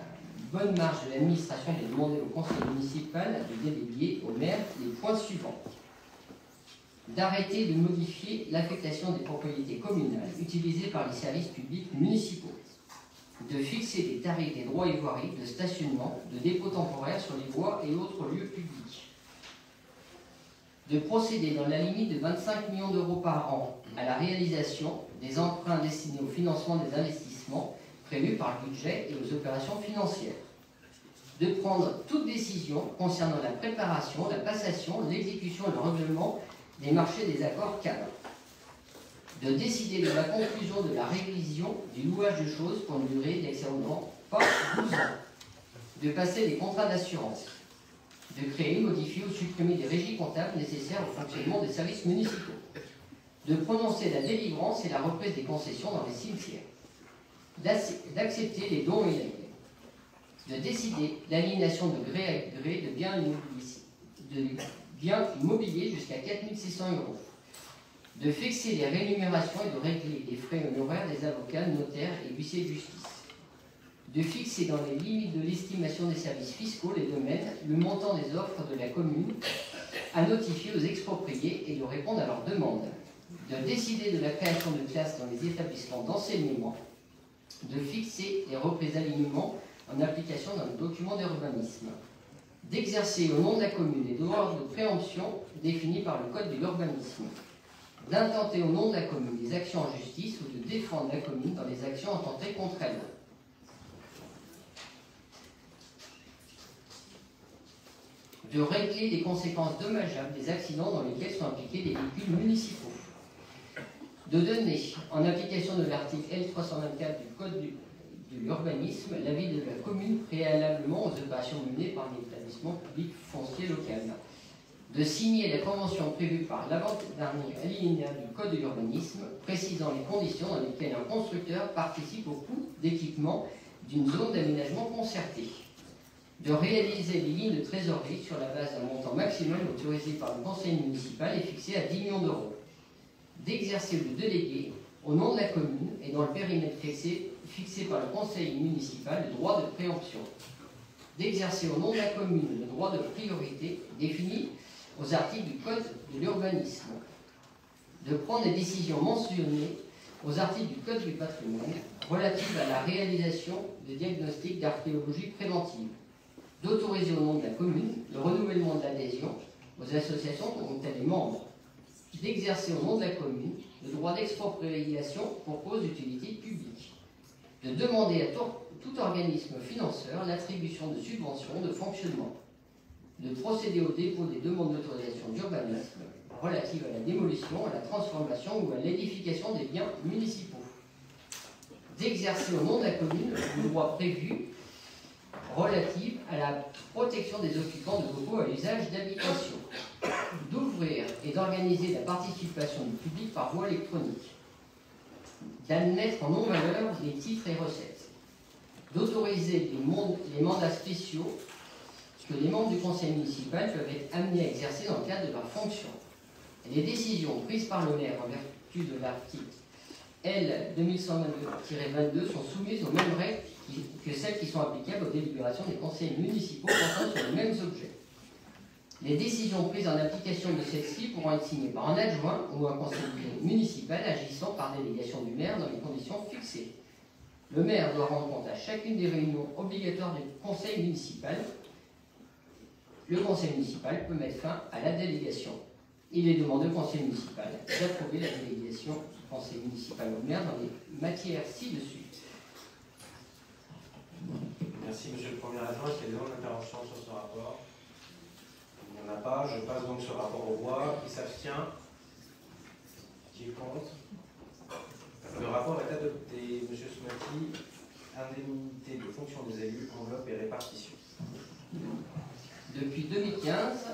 bonne marche de l'administration, de demander au conseil municipal de déléguer au maire les points suivants. d'arrêter de modifier l'affectation des propriétés communales utilisées par les services publics municipaux, de fixer des tarifs des droits et voiries de stationnement, de dépôt temporaire sur les voies et autres lieux publics, de procéder dans la limite de 25 millions d'euros par an à la réalisation des emprunts destinés au financement des investissements prévus par le budget et aux opérations financières, de prendre toute décision concernant la préparation, la passation, l'exécution et le règlement des marchés des accords cadres, de décider de la conclusion de la révision du louage de choses pour une durée d'excédent pas 12 ans, de passer les contrats d'assurance, de créer, modifier ou supprimer des régies comptables nécessaires au fonctionnement des services municipaux, de prononcer la délivrance et la reprise des concessions dans les cimetières, d'accepter les dons et legs, de décider l'aliénation de gré à gré de biens immobiliers jusqu'à 4 600 €, de fixer les rémunérations et de régler les frais honoraires des avocats, notaires et huissiers de justice, de fixer dans les limites de l'estimation des services fiscaux, les domaines, le montant des offres de la commune à notifier aux expropriés et de répondre à leurs demandes, de décider de la création de classes dans les établissements d'enseignement, de fixer les reprises d'alignement en application d'un document d'urbanisme, d'exercer au nom de la commune les droits de préemption définis par le code de l'urbanisme, d'intenter au nom de la commune des actions en justice ou de défendre la commune dans les actions intentées contre elle. De régler les conséquences dommageables des accidents dans lesquels sont impliqués les véhicules municipaux. De donner, en application de l'article L324 du Code de l'urbanisme, l'avis de la commune préalablement aux opérations menées par l'établissement public foncier local. De signer la convention prévue par l'avant-dernier alinéa du Code de l'urbanisme, précisant les conditions dans lesquelles un constructeur participe au coût d'équipement d'une zone d'aménagement concertée. De réaliser les lignes de trésorerie sur la base d'un montant maximum autorisé par le conseil municipal et fixé à 10 millions d'euros. D'exercer le délégué au nom de la commune et dans le périmètre fixé par le conseil municipal le droit de préemption. D'exercer au nom de la commune le droit de priorité défini aux articles du Code de l'urbanisme. De prendre des décisions mentionnées aux articles du Code du patrimoine relatives à la réalisation de diagnostics d'archéologie préventive. D'autoriser au nom de la commune le renouvellement de l'adhésion aux associations dont elle est membre. D'exercer au nom de la commune le droit d'expropriation pour cause d'utilité publique. De demander à tout organisme financeur l'attribution de subventions de fonctionnement. De procéder au dépôt des demandes d'autorisation d'urbanisme relatives à la démolition, à la transformation ou à l'édification des biens municipaux. D'exercer au nom de la commune le droit prévu relatif à la protection des occupants de locaux à usage d'habitation. D'ouvrir et d'organiser la participation du public par voie électronique. D'admettre en non-valeur les titres et recettes. D'autoriser les mandats spéciaux que les membres du conseil municipal peuvent être amenés à exercer dans le cadre de leurs fonctions. Les décisions prises par le maire en vertu de l'article L 2122-22 sont soumises aux mêmes règles que celles qui sont applicables aux délibérations des conseils municipaux portant sur les mêmes objets. Les décisions prises en application de celles-ci pourront être signées par un adjoint ou un conseiller municipal agissant par délégation du maire dans les conditions fixées. Le maire doit rendre compte à chacune des réunions obligatoires du conseil municipal. Le conseil municipal peut mettre fin à la délégation. Il est demandé au conseil municipal d'approuver la délégation du conseil municipal au maire dans les matières ci-dessus. Merci, monsieur le premier adjoint. Est-ce qu'il y a des autres interventions sur ce rapport? Il n'y en a pas. Je passe donc ce rapport aux voix. Qui s'abstient? Qui est contre? Le rapport est adopté. Monsieur Smati, indemnité de fonction des élus, enveloppe et répartition. Depuis 2015,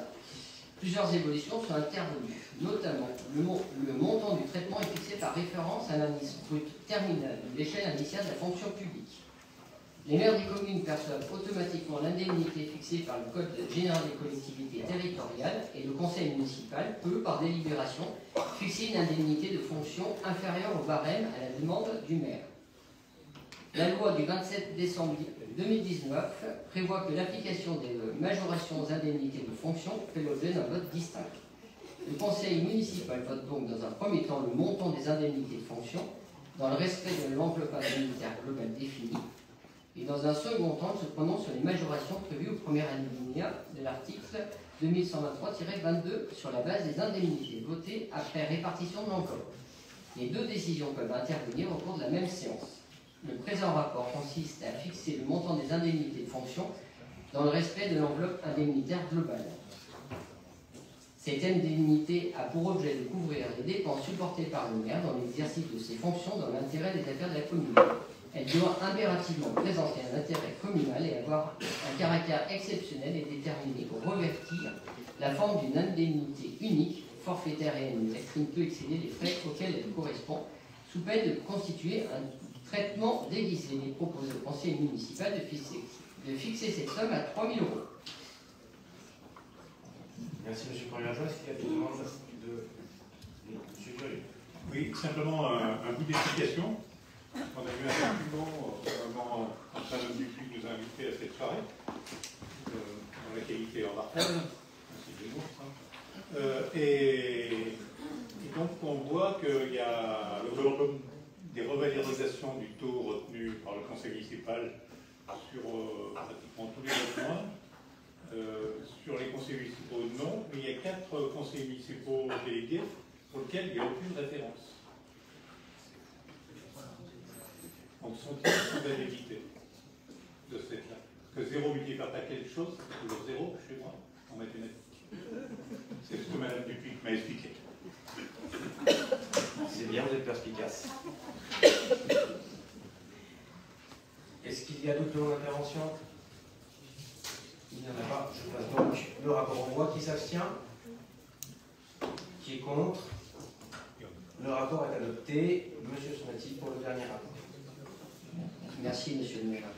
plusieurs évolutions sont intervenues. Notamment, le montant du traitement est fixé par référence à l'indice brut terminal de l'échelle initiale de la fonction publique. Les maires des communes perçoivent automatiquement l'indemnité fixée par le Code général des collectivités territoriales et le conseil municipal peut, par délibération, fixer une indemnité de fonction inférieure au barème à la demande du maire. La loi du 27 décembre 2019 prévoit que l'application des majorations aux indemnités de fonction fait l'objet d'un vote distinct. Le conseil municipal vote donc dans un premier temps le montant des indemnités de fonction dans le respect de l'enveloppe indemnitaire globale définie, et dans un second temps, il se prononce sur les majorations prévues au premier alinéa de l'article 2123-22 sur la base des indemnités votées après répartition de l'enveloppe. Les deux décisions peuvent intervenir au cours de la même séance. Le présent rapport consiste à fixer le montant des indemnités de fonction dans le respect de l'enveloppe indemnitaire globale. Cette indemnité a pour objet de couvrir les dépenses supportées par le maire dans l'exercice de ses fonctions dans l'intérêt des affaires de la commune. Elle doit impérativement présenter un intérêt communal et avoir un caractère exceptionnel et déterminé pour revêtir la forme d'une indemnité unique, forfaitaire et annuelle, qui ne peut excéder les frais auxquels elle correspond, sous peine de constituer un traitement déguisé. Il est proposé au conseil municipal de fixer cette somme à 3 000 €. Merci M. Corrier-Adjoint. Est-ce qu'il y a des demandes de M. Curie? Oui, simplement un bout d'explication. On a eu un document, vraiment, Antoine Dupuis nous a invités à cette soirée, dans la qualité en Arpène, ainsi que les autres. Et donc on voit qu'il y a des revalorisations du taux retenu par le conseil municipal sur pratiquement tous les logements. Sur les conseils municipaux, non, mais il y a 4 conseils municipaux délégués pour lesquels il n'y a aucune référence. Donc sont-ils sous indemnité de ce fait-là? Que 0 multiplié par quelque chose, c'est toujours 0 chez moi, en mathématiques. C'est ce que Mme Dupuis m'a expliqué. C'est bien, vous êtes perspicace. Est-ce qu'il y a d'autres demandes d'intervention? Il n'y en a pas. Je passe donc le rapport en voix. Qui s'abstient? Qui est contre? Le rapport est adopté. Monsieur Smati pour le dernier rapport. Merci, monsieur le maire.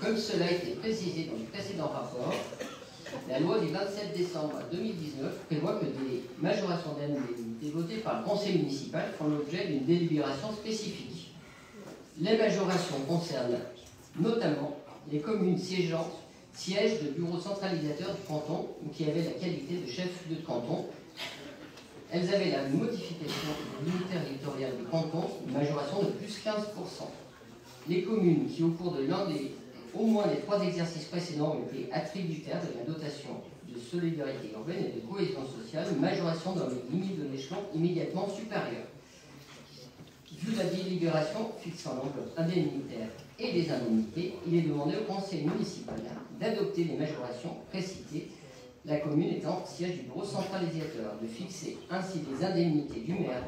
Comme cela a été précisé dans le précédent rapport, la loi du 27 décembre 2019 prévoit que des majorations d'indemnités votées par le conseil municipal font l'objet d'une délibération spécifique. Les majorations concernent notamment les communes sièges de bureaux centralisateurs du canton ou qui avaient la qualité de chef de canton. Elles avaient la modification de l'unité territoriale du canton, une majoration de plus 15%. Les communes qui, au cours de au moins les 3 exercices précédents, ont été attributaires de la dotation de solidarité urbaine et de cohésion sociale, une majoration dans les limites de l'échelon immédiatement supérieur. Vu la délibération fixant l'enveloppe indemnitaire et des indemnités, il est demandé au conseil municipal d'adopter les majorations précitées, la commune étant siège du bureau centralisateur, de fixer ainsi les indemnités du maire,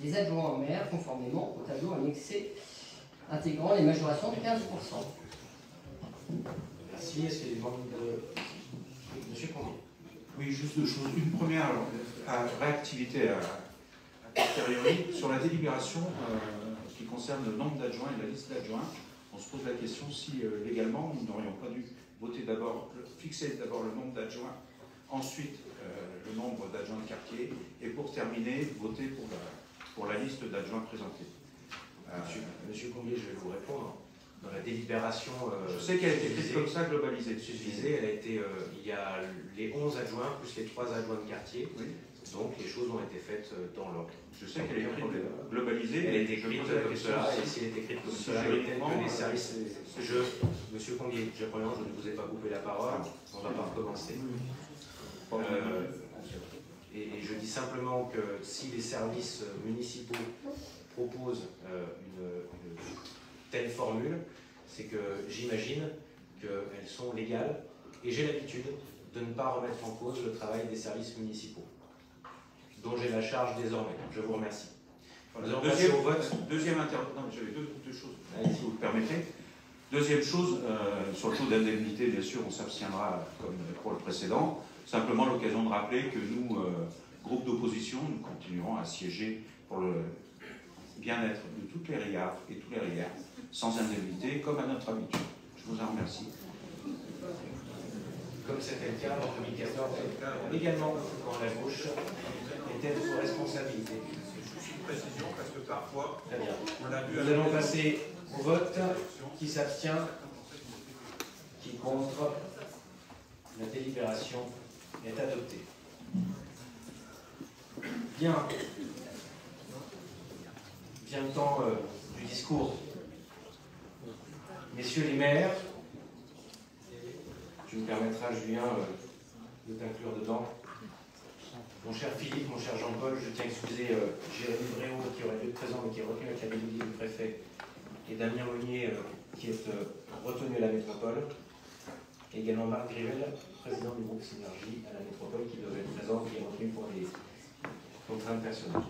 des adjoints au maire, conformément au tableau annexé intégrant les majorations de 15%. Merci. Est-ce qu'il y a des demandes de M. Combier? Oui, juste 2 choses. Une première, réactivité à posteriori. Sur la délibération qui concerne le nombre d'adjoints et la liste d'adjoints, on se pose la question si légalement nous n'aurions pas dû fixer d'abord le nombre d'adjoints, ensuite le nombre d'adjoints de quartier, et pour terminer, voter pour la liste d'adjoints présentés. Monsieur Combier, je vais vous répondre. Dans la délibération, je sais qu'elle a été faite comme ça, globalisée. Elle a été, il y a les 11 adjoints plus les 3 adjoints de quartier. Oui. Donc les choses ont été faites dans l'ordre. Je sais qu'elle est globalisée. Elle est écrite comme cela, et si elle est écrite comme cela, peut-être que les services. Monsieur Combier, je ne vous ai pas coupé la parole, on ne va pas recommencer. Et je dis simplement que si les services municipaux proposent une telle formule, c'est que j'imagine qu'elles sont légales, et j'ai l'habitude de ne pas remettre en cause le travail des services municipaux, dont j'ai la charge désormais. Je vous remercie. Voilà. Deuxième intervention. Non, j'avais deux choses, si vous le permettez. Deuxième chose, sur le taux d'indemnité, bien sûr, on s'abstiendra comme pour le précédent. Simplement l'occasion de rappeler que nous, groupe d'opposition, nous continuerons à siéger pour le bien-être de toutes les riards et tous les riards, sans indemnité, comme à notre habitude. Je vous en remercie. Comme c'était le cas en 2014, également quand la gauche était de vos responsabilités. Juste une précision, parce que parfois, très bien. On a vu. Nous allons passer au vote. Qui s'abstient? Qui est contre? La délibération est adoptée. Bien. Vient le temps du discours. Messieurs les maires, tu me permettras, Julien, de t'inclure dedans. Mon cher Philippe, mon cher Jean-Paul, je tiens à excuser Jérémy Bréau qui aurait dû être présent mais qui est retenu avec la déléguée du préfet, et Damien Monnier qui est retenu à la métropole, et également Marc Grivel, président du groupe Synergie à la métropole, qui devait être présent, qui est retenu pour des contraintes personnelles.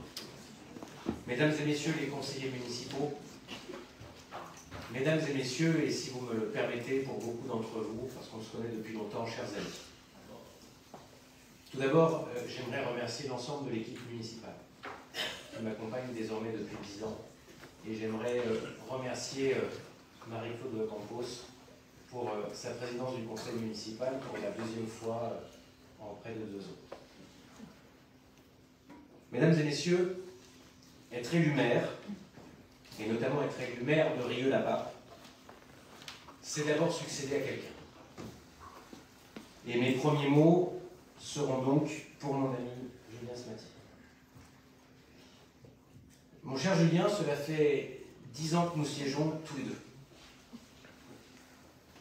Mesdames et messieurs les conseillers municipaux, mesdames et messieurs, et si vous me le permettez, pour beaucoup d'entre vous, parce qu'on se connaît depuis longtemps, chers amis. Tout d'abord, j'aimerais remercier l'ensemble de l'équipe municipale qui m'accompagne désormais depuis 10 ans. Et j'aimerais remercier Marie-Claude de Campos pour sa présidence du conseil municipal pour la deuxième fois en près de 2 ans. Mesdames et messieurs, être élu maire, et notamment être élu maire de Rieux-la-Pape, c'est d'abord succéder à quelqu'un. Et mes premiers mots seront donc pour mon ami Julien Smati. Mon cher Julien, cela fait 10 ans que nous siégeons tous les deux.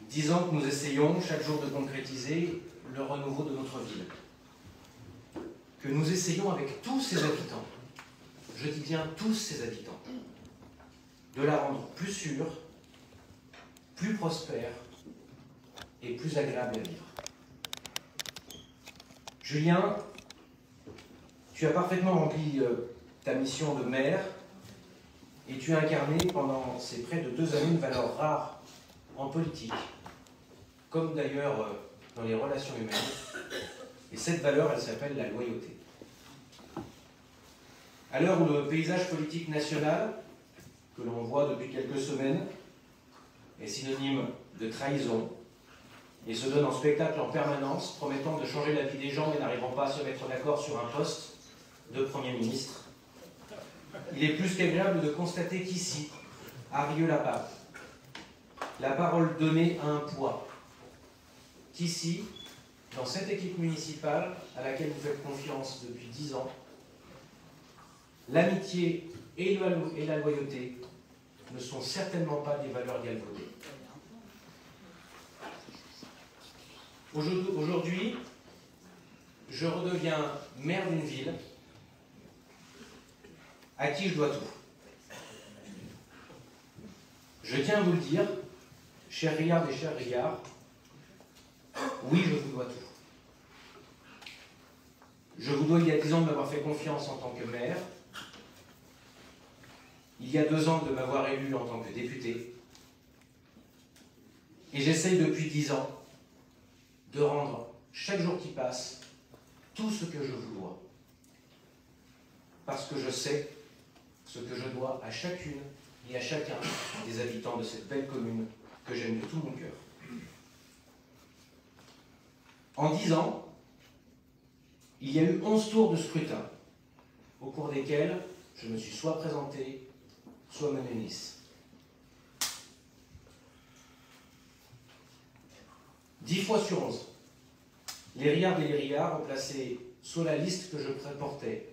10 ans que nous essayons chaque jour de concrétiser le renouveau de notre ville. Que nous essayons avec tous ses habitants, je dis bien tous ses habitants, de la rendre plus sûre, plus prospère et plus agréable à vivre. Julien, tu as parfaitement rempli ta mission de maire et tu as incarné pendant ces près de 2 années une valeur rare en politique, comme d'ailleurs dans les relations humaines. Et cette valeur, elle s'appelle la loyauté. À l'heure où le paysage politique national, que l'on voit depuis quelques semaines, est synonyme de trahison, et se donne en spectacle en permanence, promettant de changer la vie des gens et n'arrivant pas à se mettre d'accord sur un poste de Premier ministre. Il est plus qu'agréable de constater qu'ici, à Rieux-la-Pape, la parole donnée a un poids. Qu'ici, dans cette équipe municipale à laquelle vous faites confiance depuis 10 ans, l'amitié et la loyauté ne sont certainement pas des valeurs galvaudées. Aujourd'hui, je redeviens maire d'une ville à qui je dois tout. Je tiens à vous le dire, chers Riards et chers Riards, oui, je vous dois tout. Je vous dois il y a 10 ans de m'avoir fait confiance en tant que maire, il y a 2 ans de m'avoir élu en tant que député, et j'essaye depuis 10 ans de rendre chaque jour qui passe tout ce que je vous dois. Parce que je sais ce que je dois à chacune et à chacun des habitants de cette belle commune que j'aime de tout mon cœur. En 10 ans, il y a eu 11 tours de scrutin, au cours desquels je me suis soit présenté, soit mené Nice. 10 fois sur 11, les Riards et les Riards ont placé soit la liste que je portais,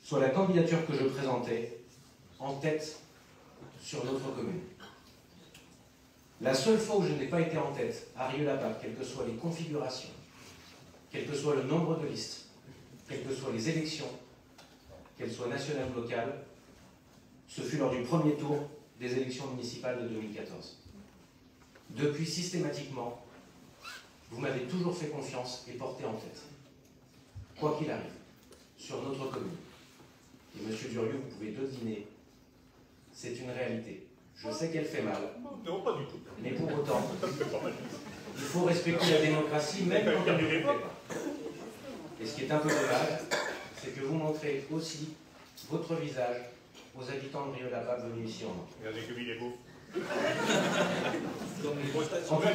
soit la candidature que je présentais, en tête sur notre commune. La seule fois où je n'ai pas été en tête, à Rieux-la-Pape, quelles que soient les configurations, quel que soit le nombre de listes, quelles que soient les élections, qu'elles soient nationales ou locales, ce fut lors du premier tour des élections municipales de 2014. Depuis, systématiquement, vous m'avez toujours fait confiance et porté en tête. Quoi qu'il arrive, sur notre commune. Et Monsieur Durieux, vous pouvez deviner, c'est une réalité. Je sais qu'elle fait mal. Non, pas du tout. Mais pour autant, il faut respecter la démocratie, même quand elle ne vous plaît pas. Et ce qui est un peu dommage, c'est que vous montrez aussi votre visage aux habitants de Rieux-la-Pape venus ici en main. Regardez comme il est beau. En tout cas,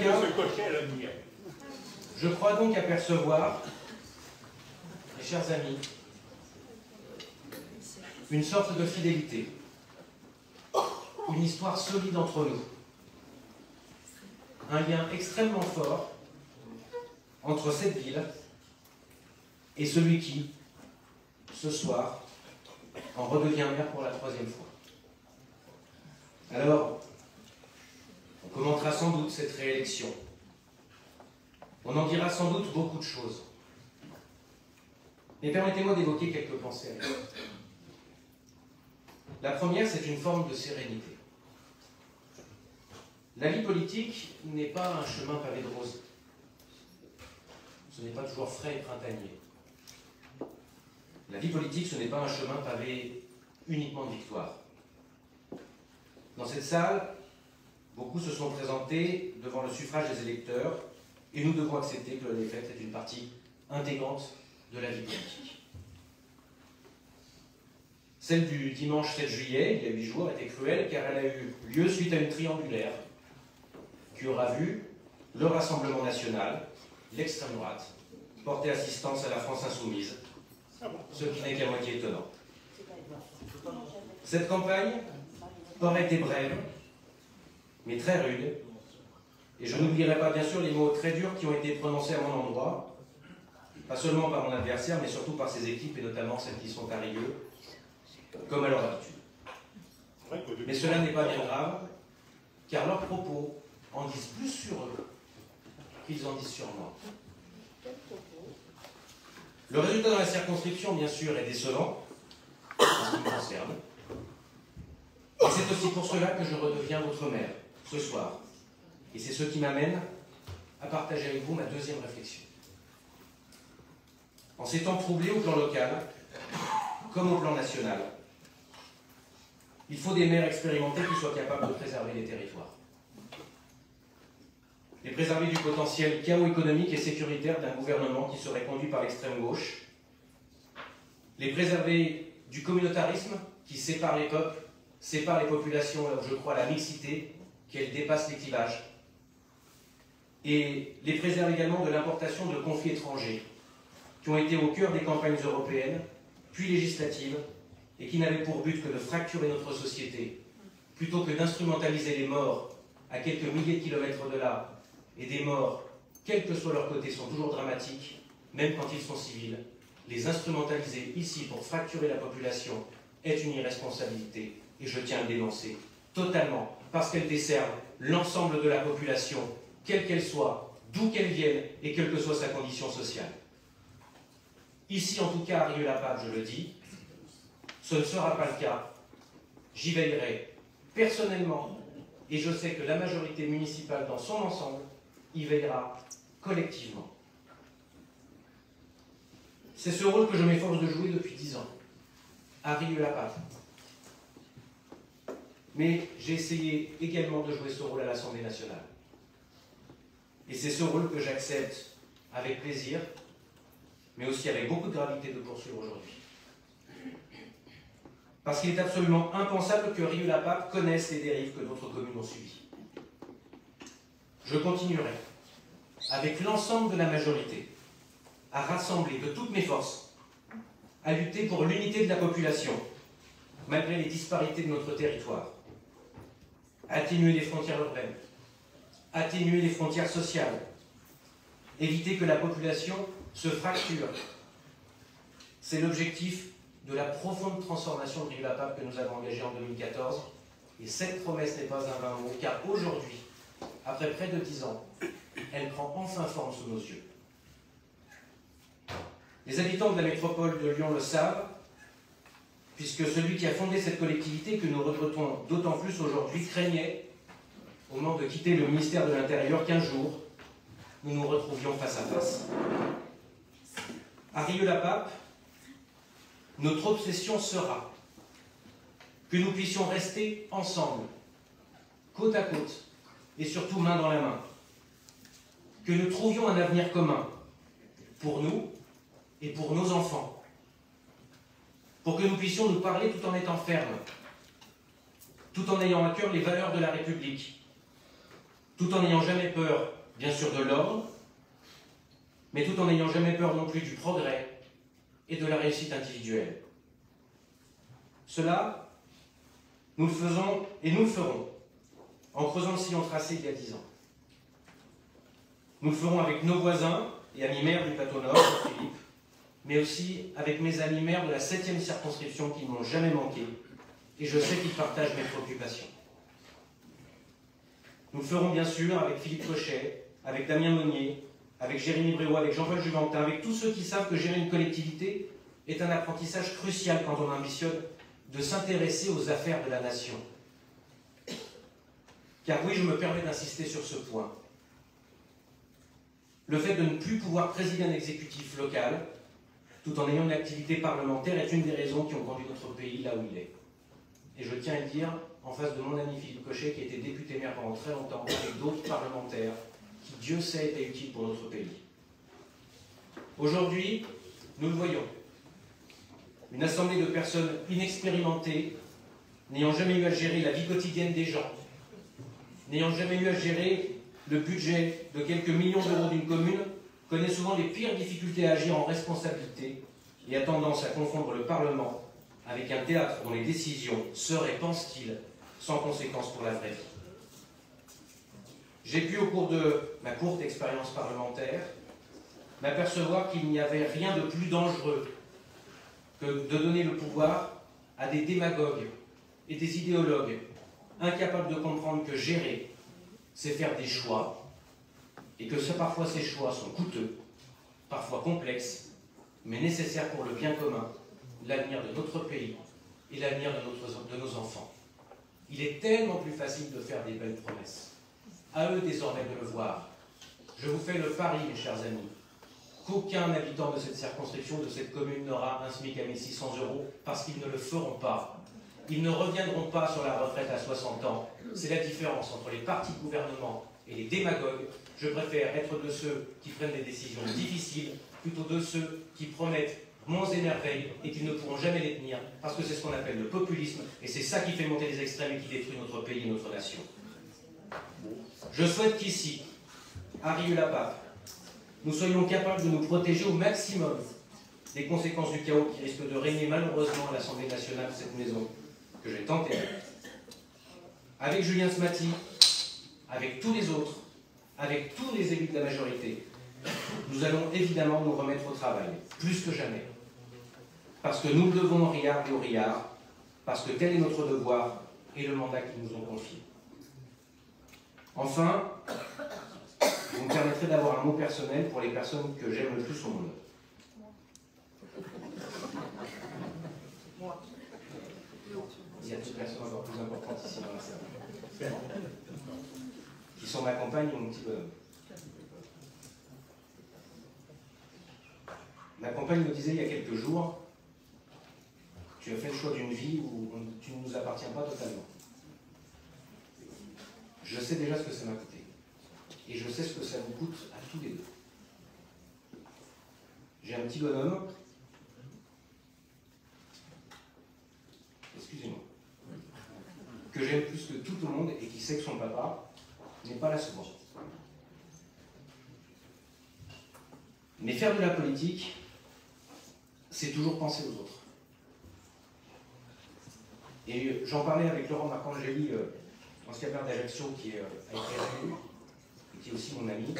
je crois donc apercevoir, mes chers amis, une sorte de fidélité, une histoire solide entre nous, un lien extrêmement fort entre cette ville et celui qui, ce soir, en redevient maire pour la 3e fois. Alors, on commentera sans doute cette réélection. On en dira sans doute beaucoup de choses. Mais permettez-moi d'évoquer quelques pensées avec vous. La première, c'est une forme de sérénité. La vie politique n'est pas un chemin pavé de roses. Ce n'est pas toujours frais et printanier. La vie politique, ce n'est pas un chemin pavé uniquement de victoire. Dans cette salle, beaucoup se sont présentés devant le suffrage des électeurs et nous devons accepter que la défaite est une partie intégrante de la vie politique. Celle du dimanche 7 juillet, il y a 8 jours, était cruelle car elle a eu lieu suite à une triangulaire qui aura vu le Rassemblement national, l'extrême droite, porter assistance à la France insoumise, ce qui n'est qu'à moitié étonnant. Cette campagne aurait été brève, mais très rude, et je n'oublierai pas bien sûr les mots très durs qui ont été prononcés à mon endroit, pas seulement par mon adversaire, mais surtout par ses équipes, et notamment celles qui sont à Rieux, comme à leur habitude. Mais cela n'est pas bien grave, car leurs propos en disent plus sur eux qu'ils en disent sur moi. Le résultat dans la circonscription, bien sûr, est décevant, en ce qui me concerne. Et c'est aussi pour cela que je redeviens votre maire, ce soir. Et c'est ce qui m'amène à partager avec vous ma deuxième réflexion. En ces temps troublés au plan local, comme au plan national, il faut des maires expérimentés qui soient capables de préserver les territoires. Les préserver du potentiel chaos économique et sécuritaire d'un gouvernement qui serait conduit par l'extrême gauche. Les préserver du communautarisme qui sépare les peuples, sépare les populations, je crois, à la mixité, qu'elle dépasse les clivages. Et les préserver également de l'importation de conflits étrangers qui ont été au cœur des campagnes européennes, puis législatives, et qui n'avaient pour but que de fracturer notre société, plutôt que d'instrumentaliser les morts à quelques milliers de kilomètres de là, et des morts, quel que soit leur côté, sont toujours dramatiques, même quand ils sont civils. Les instrumentaliser ici pour fracturer la population est une irresponsabilité, et je tiens à le dénoncer totalement, parce qu'elle desserve l'ensemble de la population, quelle qu'elle soit, d'où qu'elle vienne, et quelle que soit sa condition sociale. Ici, en tout cas, à Rieux-la-Pape, je le dis, ce ne sera pas le cas. J'y veillerai personnellement, et je sais que la majorité municipale dans son ensemble y veillera collectivement. C'est ce rôle que je m'efforce de jouer depuis 10 ans, à Rieux-la-Pape. Mais j'ai essayé également de jouer ce rôle à l'Assemblée nationale. Et c'est ce rôle que j'accepte avec plaisir, mais aussi avec beaucoup de gravité de poursuivre aujourd'hui. Parce qu'il est absolument impensable que Rieux-la-Pape connaisse les dérives que d'autres communes ont subies. Je continuerai, avec l'ensemble de la majorité, à rassembler de toutes mes forces, à lutter pour l'unité de la population, malgré les disparités de notre territoire, atténuer les frontières urbaines, atténuer les frontières sociales, éviter que la population se fracture. C'est l'objectif de la profonde transformation de Rieux-la-Pape que nous avons engagée en 2014. Et cette promesse n'est pas un vain mot, car aujourd'hui, après près de 10 ans, elle prend enfin forme sous nos yeux. Les habitants de la métropole de Lyon le savent, puisque celui qui a fondé cette collectivité, que nous regrettons d'autant plus aujourd'hui, craignait, au moment de quitter le ministère de l'Intérieur, qu'un jour, nous nous retrouvions face à face. À Rieux-la-Pape, notre obsession sera que nous puissions rester ensemble, côte à côte, et surtout main dans la main. Que nous trouvions un avenir commun, pour nous et pour nos enfants. Pour que nous puissions nous parler tout en étant fermes, tout en ayant à cœur les valeurs de la République, tout en n'ayant jamais peur, bien sûr, de l'ordre, mais tout en n'ayant jamais peur non plus du progrès et de la réussite individuelle. Cela, nous le faisons et nous le ferons en creusant le sillon tracé il y a 10 ans. Nous le ferons avec nos voisins et amis maires du plateau Nord, Philippe, mais aussi avec mes amis maires de la 7e circonscription qui ne m'ont jamais manqué, et je sais qu'ils partagent mes préoccupations. Nous le ferons bien sûr avec Philippe Cochet, avec Damien Monnier, avec Jérémy Bréau, avec Jean-Paul Juventin, avec tous ceux qui savent que gérer une collectivité est un apprentissage crucial quand on ambitionne de s'intéresser aux affaires de la nation. Car oui, je me permets d'insister sur ce point. Le fait de ne plus pouvoir présider un exécutif local, tout en ayant une activité parlementaire, est une des raisons qui ont conduit notre pays là où il est. Et je tiens à le dire en face de mon ami Philippe Cochet, qui était député maire pendant très longtemps, avec d'autres parlementaires, qui, Dieu sait, étaient utiles pour notre pays. Aujourd'hui, nous le voyons. Une assemblée de personnes inexpérimentées, n'ayant jamais eu à gérer la vie quotidienne des gens, n'ayant jamais eu à gérer le budget de quelques millions d'euros d'une commune, connaît souvent les pires difficultés à agir en responsabilité et a tendance à confondre le Parlement avec un théâtre dont les décisions seraient, pense-t-il, sans conséquence pour la vraie vie. J'ai pu, au cours de ma courte expérience parlementaire, m'apercevoir qu'il n'y avait rien de plus dangereux que de donner le pouvoir à des démagogues et des idéologues incapables de comprendre que gérer, c'est faire des choix, et que parfois ces choix sont coûteux, parfois complexes, mais nécessaires pour le bien commun, l'avenir de notre pays et l'avenir de nos enfants. Il est tellement plus facile de faire des belles promesses. À eux désormais de le voir. Je vous fais le pari, mes chers amis, qu'aucun habitant de cette circonscription, de cette commune, n'aura un SMIC à 1 600 € parce qu'ils ne le feront pas. Ils ne reviendront pas sur la retraite à 60 ans. C'est la différence entre les partis de gouvernement et les démagogues. Je préfère être de ceux qui prennent des décisions difficiles plutôt de ceux qui promettent monts et merveilles et qui ne pourront jamais les tenir parce que c'est ce qu'on appelle le populisme et c'est ça qui fait monter les extrêmes et qui détruit notre pays et notre nation. Je souhaite qu'ici, à Rieux-la-Pape, nous soyons capables de nous protéger au maximum des conséquences du chaos qui risque de régner malheureusement à l'Assemblée nationale de cette maison, que j'ai tant aimée. Avec Julien Smati, avec tous les autres, avec tous les élus de la majorité, nous allons évidemment nous remettre au travail, plus que jamais. Parce que nous le devons aux Riards et aux Riards, parce que tel est notre devoir et le mandat qu'ils nous ont confié. Enfin, vous me permettrez d'avoir un mot personnel pour les personnes que j'aime le plus au monde. Il y a deux personnes encore plus importantes ici dans la salle, qui sont ma compagne et mon petit bonhomme. Ma compagne me disait il y a quelques jours, tu as fait le choix d'une vie où tu ne nous appartiens pas totalement. Je sais déjà ce que ça m'a coûté. Et je sais ce que ça vous coûte à tous les deux. J'ai un petit bonhomme, excusez-moi, que j'aime plus que tout le monde et qui sait que son papa n'est pas là souvent. Mais faire de la politique, c'est toujours penser aux autres. Et j'en parlais avec Laurent Marcangeli, ancien maire d'Ajaccio, qui a été élu, et qui est aussi mon ami,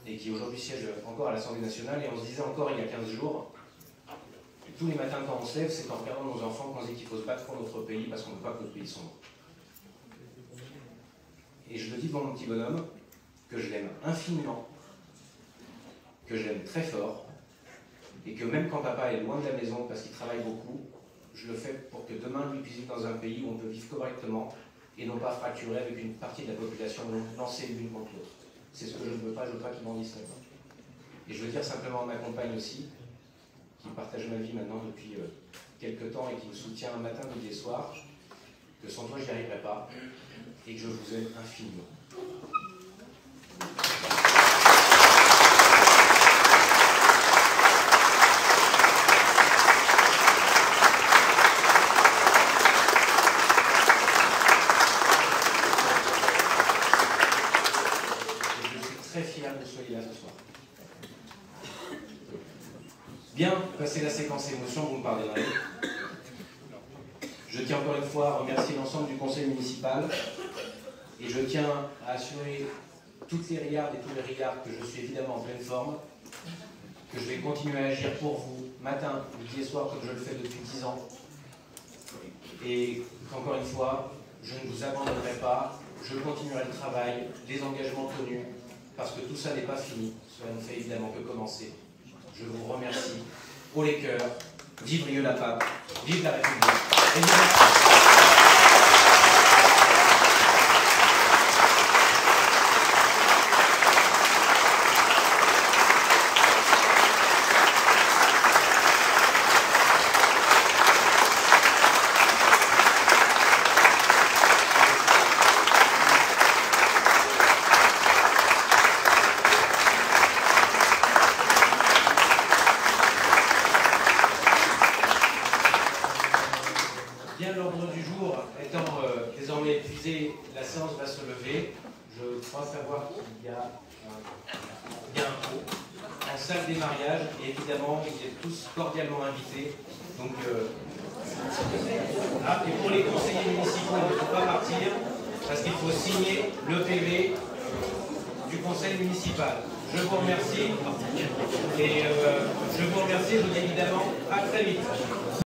et qui aujourd'hui siège encore à l'Assemblée nationale, et on se disait encore il y a 15 jours, tous les matins quand on se lève, c'est en regardant nos enfants qu'on se dit qu'il faut se battre pour notre pays, parce qu'on ne veut pas que notre pays sombre. Et je le dis devant mon petit bonhomme, que je l'aime infiniment, que je l'aime très fort, et que même quand papa est loin de la maison parce qu'il travaille beaucoup, je le fais pour que demain lui puisse vivre dans un pays où on peut vivre correctement et non pas fracturé avec une partie de la population lancée l'une contre l'autre. C'est ce que je ne veux pas qu'il grandisse là-bas. Et je veux dire simplement à ma compagne aussi, qui partage ma vie maintenant depuis quelques temps et qui me soutient matin, midi et soir, que sans toi je n'y arriverai pas et que je vous aime infiniment. Bien, passer la séquence émotion, vous me pardonnerez. Je tiens encore une fois à remercier l'ensemble du conseil municipal et je tiens à assurer toutes les Riardes et tous les Riards que je suis évidemment en pleine forme que je vais continuer à agir pour vous, matin, midi et soir, comme je le fais depuis 10 ans. Et qu'encore une fois, je ne vous abandonnerai pas, je continuerai le travail, les engagements tenus, parce que tout ça n'est pas fini, cela ne fait évidemment que commencer. Je vous remercie, haut les cœurs, vive Rieux-la-Pape, vive la République, et vive la... Bien, l'ordre du jour étant désormais épuisé, la séance va se lever. Je crois savoir qu'il y a un pot en salle des mariages et évidemment, vous êtes tous cordialement invités. Donc, et pour les conseillers municipaux, il ne faut pas partir parce qu'il faut signer le PV du conseil municipal. Je vous remercie et je vous dis évidemment à très vite.